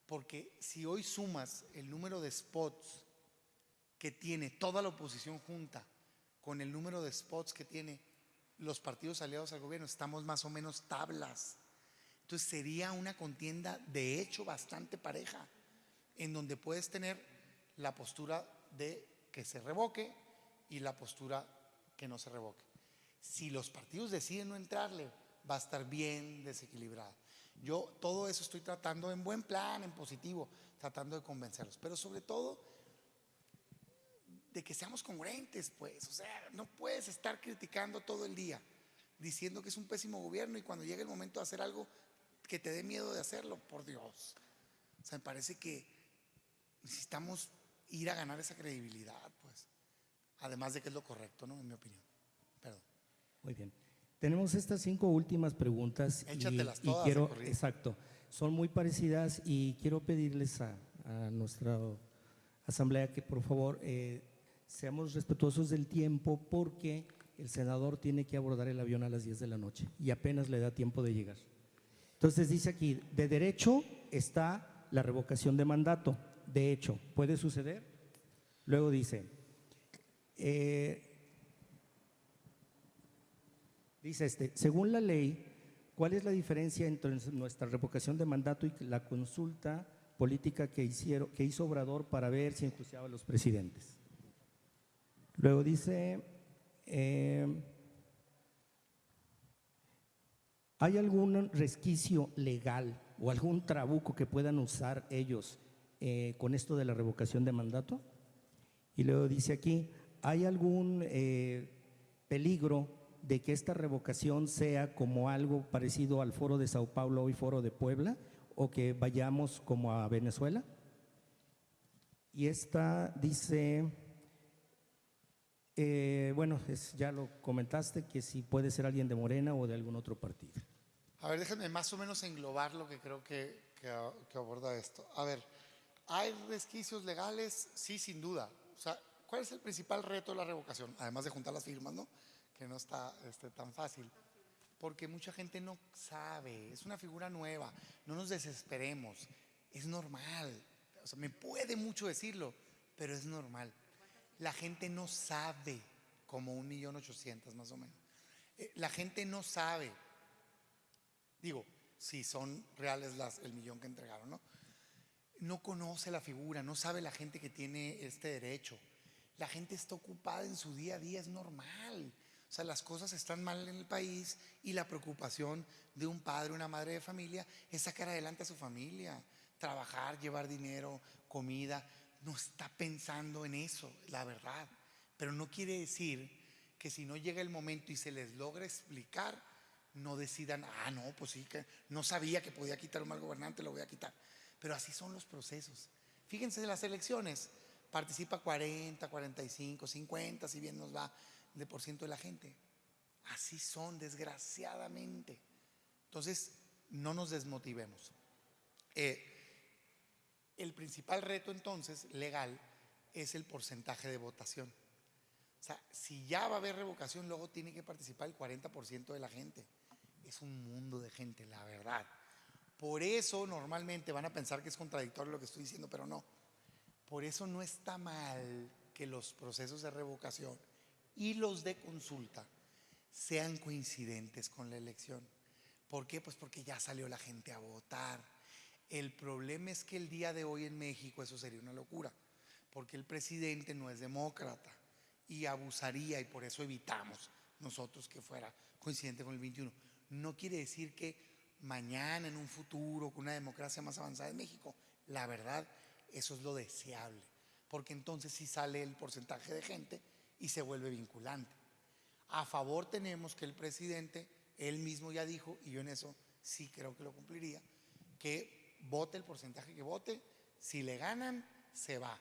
porque si hoy sumas el número de spots que tiene toda la oposición junta con el número de spots que tiene los partidos aliados al gobierno, estamos más o menos tablas. Entonces sería una contienda de hecho bastante pareja, en donde puedes tener la postura de que se revoque y la postura que no se revoque. Si los partidos deciden no entrarle, va a estar bien desequilibrada. Yo todo eso estoy tratando en buen plan, en positivo, tratando de convencerlos, pero sobre todo de que seamos congruentes, pues. O sea, no puedes estar criticando todo el día, diciendo que es un pésimo gobierno, y cuando llegue el momento de hacer algo que te dé miedo de hacerlo, por Dios. O sea, me parece que necesitamos ir a ganar esa credibilidad, pues. Además de que es lo correcto, ¿no? En mi opinión. Perdón. Muy bien. Tenemos estas 5 últimas preguntas. Échatelas y todas quiero, de corrido. exacto, son muy parecidas y quiero pedirles a nuestra asamblea que por favor seamos respetuosos del tiempo, porque el senador tiene que abordar el avión a las 10 de la noche y apenas le da tiempo de llegar. Entonces dice aquí, de derecho está la revocación de mandato. De hecho, ¿puede suceder? Luego dice, según la ley, ¿cuál es la diferencia entre nuestra revocación de mandato y la consulta política que hizo Obrador para ver si enjuiciaba a los presidentes? Luego dice, ¿hay algún resquicio legal o algún trabuco que puedan usar ellos con esto de la revocación de mandato? Y luego dice aquí, ¿hay algún peligro de que esta revocación sea como algo parecido al Foro de Sao Paulo y Foro de Puebla, o que vayamos como a Venezuela? Y esta dice, bueno, ya lo comentaste, que si puede ser alguien de Morena o de algún otro partido. A ver, déjenme más o menos englobar lo que creo que aborda esto. A ver, ¿hay resquicios legales? Sí, sin duda. O sea, ¿cuál es el principal reto de la revocación? Además de juntar las firmas, ¿no? Que no está tan fácil. Porque mucha gente no sabe, es una figura nueva, no nos desesperemos, es normal. O sea, me puede mucho decirlo, pero es normal. La gente no sabe, como 1.800.000 más o menos. La gente no sabe. Digo, si son reales el millón que entregaron, ¿no? No conoce la figura, no sabe la gente que tiene este derecho. La gente está ocupada en su día a día, es normal. O sea, las cosas están mal en el país y la preocupación de un padre, una madre de familia es sacar adelante a su familia, trabajar, llevar dinero, comida. No está pensando en eso, la verdad. Pero no quiere decir que si no llega el momento y se les logra explicar, no decidan, no, pues sí, que no sabía que podía quitar un mal gobernante, lo voy a quitar. Pero así son los procesos. Fíjense, en las elecciones participa 40, 45, 50, si bien nos va de por ciento de la gente. Así son, desgraciadamente. Entonces, no nos desmotivemos. El principal reto entonces, legal, es el porcentaje de votación. O sea, si ya va a haber revocación, luego tiene que participar el 40% de la gente. Es un mundo de gente, la verdad. Por eso normalmente van a pensar que es contradictorio lo que estoy diciendo, pero no. Por eso no está mal que los procesos de revocación y los de consulta sean coincidentes con la elección. ¿Por qué? Pues porque ya salió la gente a votar. El problema es que el día de hoy en México eso sería una locura, porque el presidente no es demócrata y abusaría, y por eso evitamos nosotros que fuera coincidente con el 21. No quiere decir que mañana, en un futuro, con una democracia más avanzada en México, la verdad, eso es lo deseable, porque entonces sí sale el porcentaje de gente y se vuelve vinculante. A favor tenemos que el presidente, él mismo ya dijo, y yo en eso sí creo que lo cumpliría, que vote el porcentaje que vote, si le ganan, se va.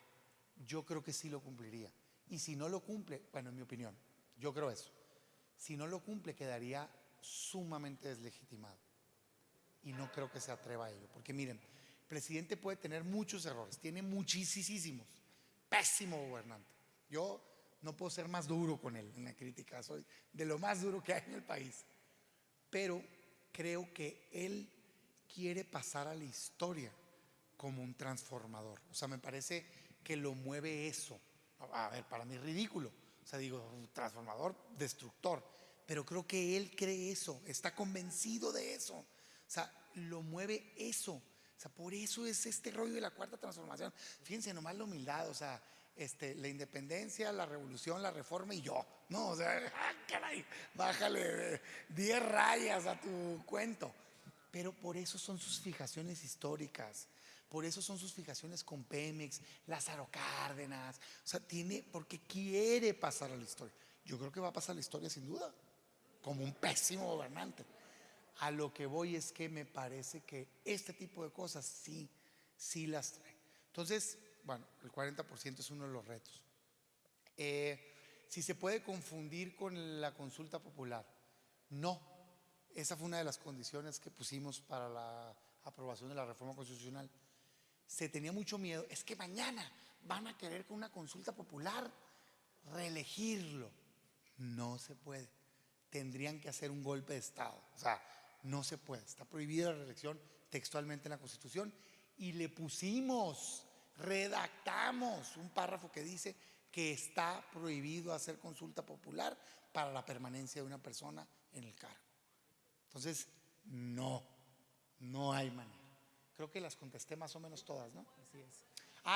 Yo creo que sí lo cumpliría. Y si no lo cumple, bueno, en mi opinión, yo creo eso. Si no lo cumple, quedaría sumamente deslegitimado. Y no creo que se atreva a ello. Porque miren, el presidente puede tener muchos errores, tiene muchísimos. Pésimo gobernante. Yo no puedo ser más duro con él en la crítica, soy de lo más duro que hay en el país. Pero creo que él quiere pasar a la historia como un transformador. O sea, me parece que lo mueve eso. A ver, para mí es ridículo. O sea, digo, un transformador, destructor. Pero creo que él cree eso, está convencido de eso. O sea, lo mueve eso. O sea, por eso es este rollo de la cuarta transformación. Fíjense nomás la humildad, o sea, la independencia, la revolución, la reforma y yo. No, o sea, caray, bájale 10 rayas a tu cuento. Pero por eso son sus fijaciones históricas, por eso son sus fijaciones con Pemex, Lázaro Cárdenas. O sea, porque quiere pasar a la historia. Yo creo que va a pasar a la historia sin duda, como un pésimo gobernante. A lo que voy es que me parece que este tipo de cosas sí las trae. Entonces, bueno, el 40% es uno de los retos. Si se puede confundir con la consulta popular, no. Esa fue una de las condiciones que pusimos para la aprobación de la reforma constitucional. Se tenía mucho miedo, es que mañana van a querer con una consulta popular reelegirlo. No se puede. Tendrían que hacer un golpe de Estado. O sea, no se puede. Está prohibida la reelección textualmente en la Constitución y le pusimos, redactamos un párrafo que dice que está prohibido hacer consulta popular para la permanencia de una persona en el cargo. Entonces, no hay manera. Creo que las contesté más o menos todas, ¿no? Así es.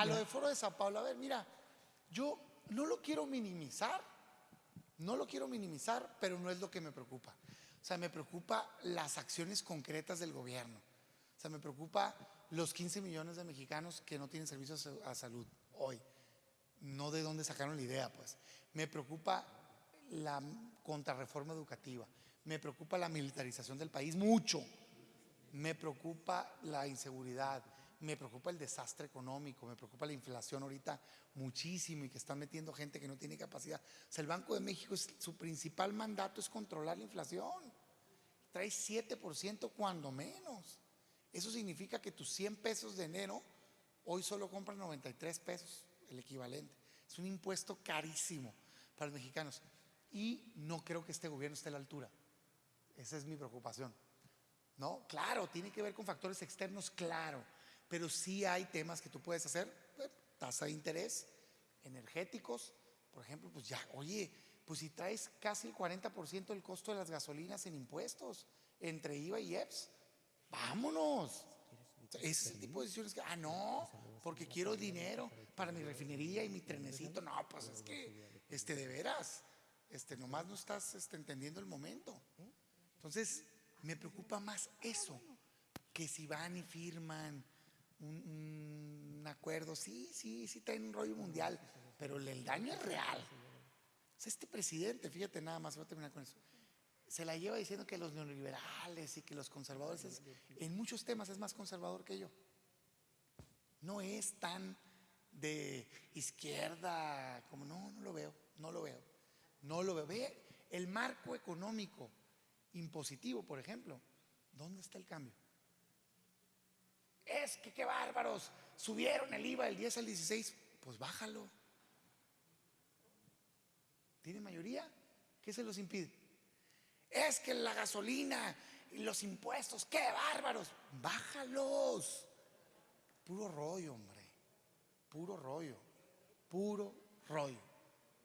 Lo de Foro de Sao Paulo, a ver, mira, yo no lo quiero minimizar, pero no es lo que me preocupa. O sea, me preocupa las acciones concretas del gobierno. O sea, me preocupa los 15 millones de mexicanos que no tienen servicio a salud hoy. No de dónde sacaron la idea, pues. Me preocupa la contrarreforma educativa. Me preocupa la militarización del país mucho. Me preocupa la inseguridad. Me preocupa el desastre económico. Me preocupa la inflación ahorita muchísimo y que están metiendo gente que no tiene capacidad. O sea, el Banco de México, su principal mandato es controlar la inflación. Trae 7% cuando menos. Eso significa que tus 100 pesos de enero hoy solo compran 93 pesos, el equivalente. Es un impuesto carísimo para los mexicanos. Y no creo que este gobierno esté a la altura. Esa es mi preocupación. ¿No? Claro, tiene que ver con factores externos, claro. Pero sí hay temas que tú puedes hacer. Tasa de interés, energéticos, por ejemplo, pues ya, oye, pues si traes casi el 40% del costo de las gasolinas en impuestos, entre IVA y IEPS, vámonos. Ese tipo de decisiones que, no, porque quiero dinero para mi refinería y mi trenecito. No, pues es que, de veras, nomás no estás entendiendo el momento. Entonces, me preocupa más eso, que si van y firman un acuerdo, sí, traen un rollo mundial, pero el daño es real. O sea, este presidente, fíjate nada más, voy a terminar con eso. se la lleva diciendo que los neoliberales y que los conservadores, en muchos temas es más conservador que yo. No es tan de izquierda como no lo veo. Ve el marco económico impositivo, por ejemplo. ¿Dónde está el cambio? Es que qué bárbaros, subieron el IVA del 10 al 16, pues bájalo. ¿Tiene mayoría? ¿Qué se los impide? Es que la gasolina y los impuestos, qué bárbaros, bájalos. Puro rollo, hombre, puro rollo.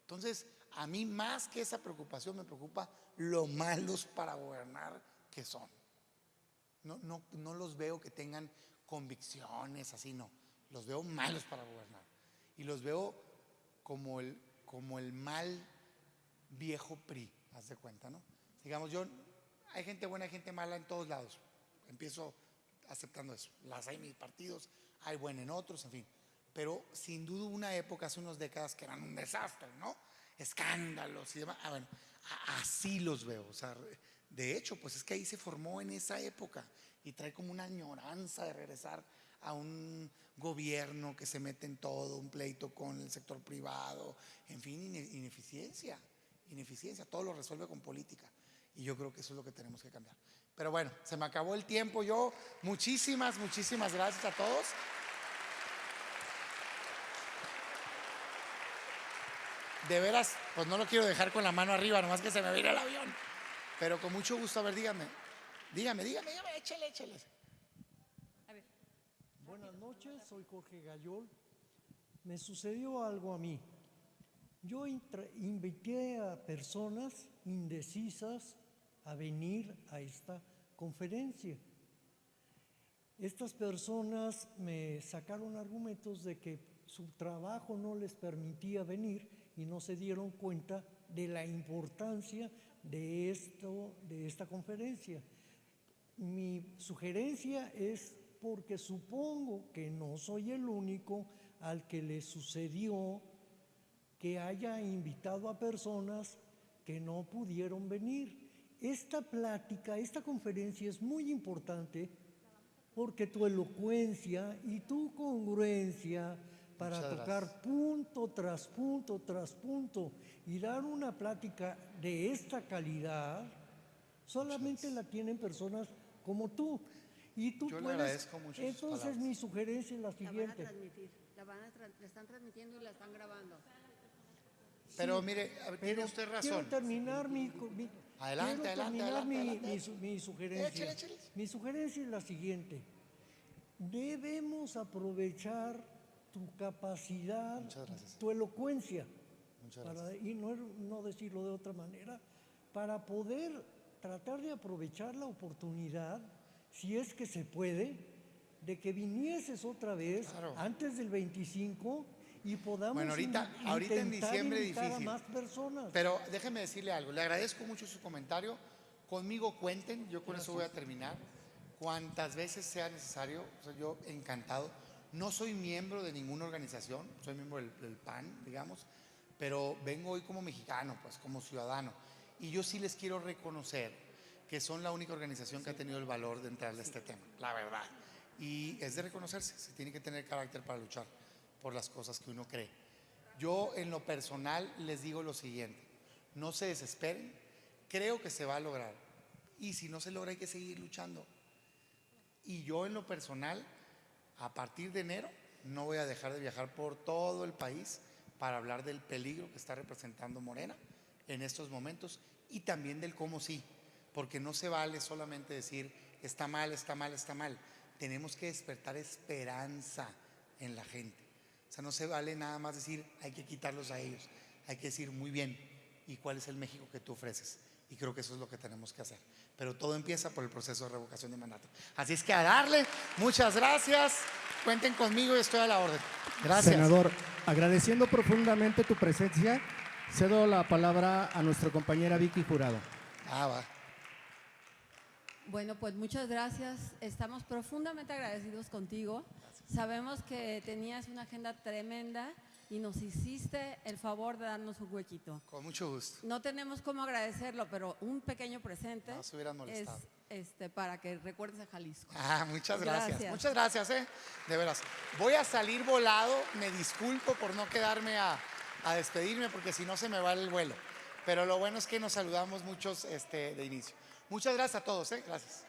Entonces, a mí más que esa preocupación me preocupa lo malos para gobernar que son. No los veo que tengan convicciones así, no. Los veo malos para gobernar. Y los veo como el mal viejo PRI, haz de cuenta, ¿no? Digamos, hay gente buena, hay gente mala en todos lados. Empiezo aceptando eso. Las hay en mis partidos, hay buena en otros, en fin. Pero sin duda hubo una época, hace unas décadas, que eran un desastre, ¿no? Escándalos y demás. Bueno, así los veo. O sea, de hecho, pues es que ahí se formó en esa época y trae como una añoranza de regresar a un gobierno que se mete en todo, un pleito con el sector privado, en fin, ineficiencia, todo lo resuelve con política. Y yo creo que eso es lo que tenemos que cambiar. Pero bueno, se me acabó el tiempo. Muchísimas gracias a todos. De veras, pues no lo quiero dejar con la mano arriba, nomás que se me vira el avión. Pero con mucho gusto, a ver, dígame, échale. A ver. Buenas noches, soy Jorge Gayol. Me sucedió algo a mí. Yo invité a personas indecisas a venir a esta conferencia. Estas personas me sacaron argumentos de que su trabajo no les permitía venir y no se dieron cuenta de la importancia de esta conferencia. Mi sugerencia es porque supongo que no soy el único al que le sucedió que haya invitado a personas que no pudieron venir. Esta plática, esta conferencia es muy importante porque tu elocuencia y tu congruencia para tocar punto tras punto tras punto y dar una plática de esta calidad, solamente la tienen personas como tú. Y tú yo puedes. Le agradezco mucho. Entonces, mi sugerencia es la siguiente. La están transmitiendo y la están grabando. Pero mire, tiene usted razón. Quiero terminar mi sugerencia. Échale. Mi sugerencia es la siguiente. Debemos aprovechar tu capacidad, tu elocuencia, y no decirlo de otra manera, para poder tratar de aprovechar la oportunidad, si es que se puede, de que vinieses otra vez antes del 25 y podamos ahorita en diciembre invitar difícil. a más personas. Pero déjeme decirle algo, le agradezco mucho su comentario. Conmigo cuenten, yo con eso voy a terminar. Cuantas veces sea necesario, o sea, yo encantado. No soy miembro de ninguna organización, soy miembro del PAN, digamos, pero vengo hoy como mexicano, pues como ciudadano. Y yo sí les quiero reconocer que son la única organización que ha tenido el valor de entrarle a este tema, la verdad. Y es de reconocerse, se tiene que tener carácter para luchar por las cosas que uno cree. Yo en lo personal les digo lo siguiente, no se desesperen, creo que se va a lograr. Y si no se logra hay que seguir luchando. Y yo en lo personal, a partir de enero, no voy a dejar de viajar por todo el país para hablar del peligro que está representando Morena en estos momentos y también del cómo sí, porque no se vale solamente decir está mal. Tenemos que despertar esperanza en la gente. O sea, no se vale nada más decir hay que quitarlos a ellos, hay que decir muy bien, ¿y cuál es el México que tú ofreces? Y creo que eso es lo que tenemos que hacer. Pero todo empieza por el proceso de revocación de mandato. Así es que a darle, muchas gracias. Cuenten conmigo y estoy a la orden. Gracias. Senador, agradeciendo profundamente tu presencia, cedo la palabra a nuestra compañera Vicky Jurado. Va. Bueno, pues muchas gracias. Estamos profundamente agradecidos contigo. Sabemos que tenías una agenda tremenda, y nos hiciste el favor de darnos un huequito. Con mucho gusto. No tenemos cómo agradecerlo, pero un pequeño presente No se hubieran es molestado. para que recuerdes a Jalisco. Muchas gracias. Gracias. Muchas gracias, de veras. Voy a salir volado, me disculpo por no quedarme a despedirme porque si no se me va el vuelo. Pero lo bueno es que nos saludamos muchos de inicio. Muchas gracias a todos, gracias.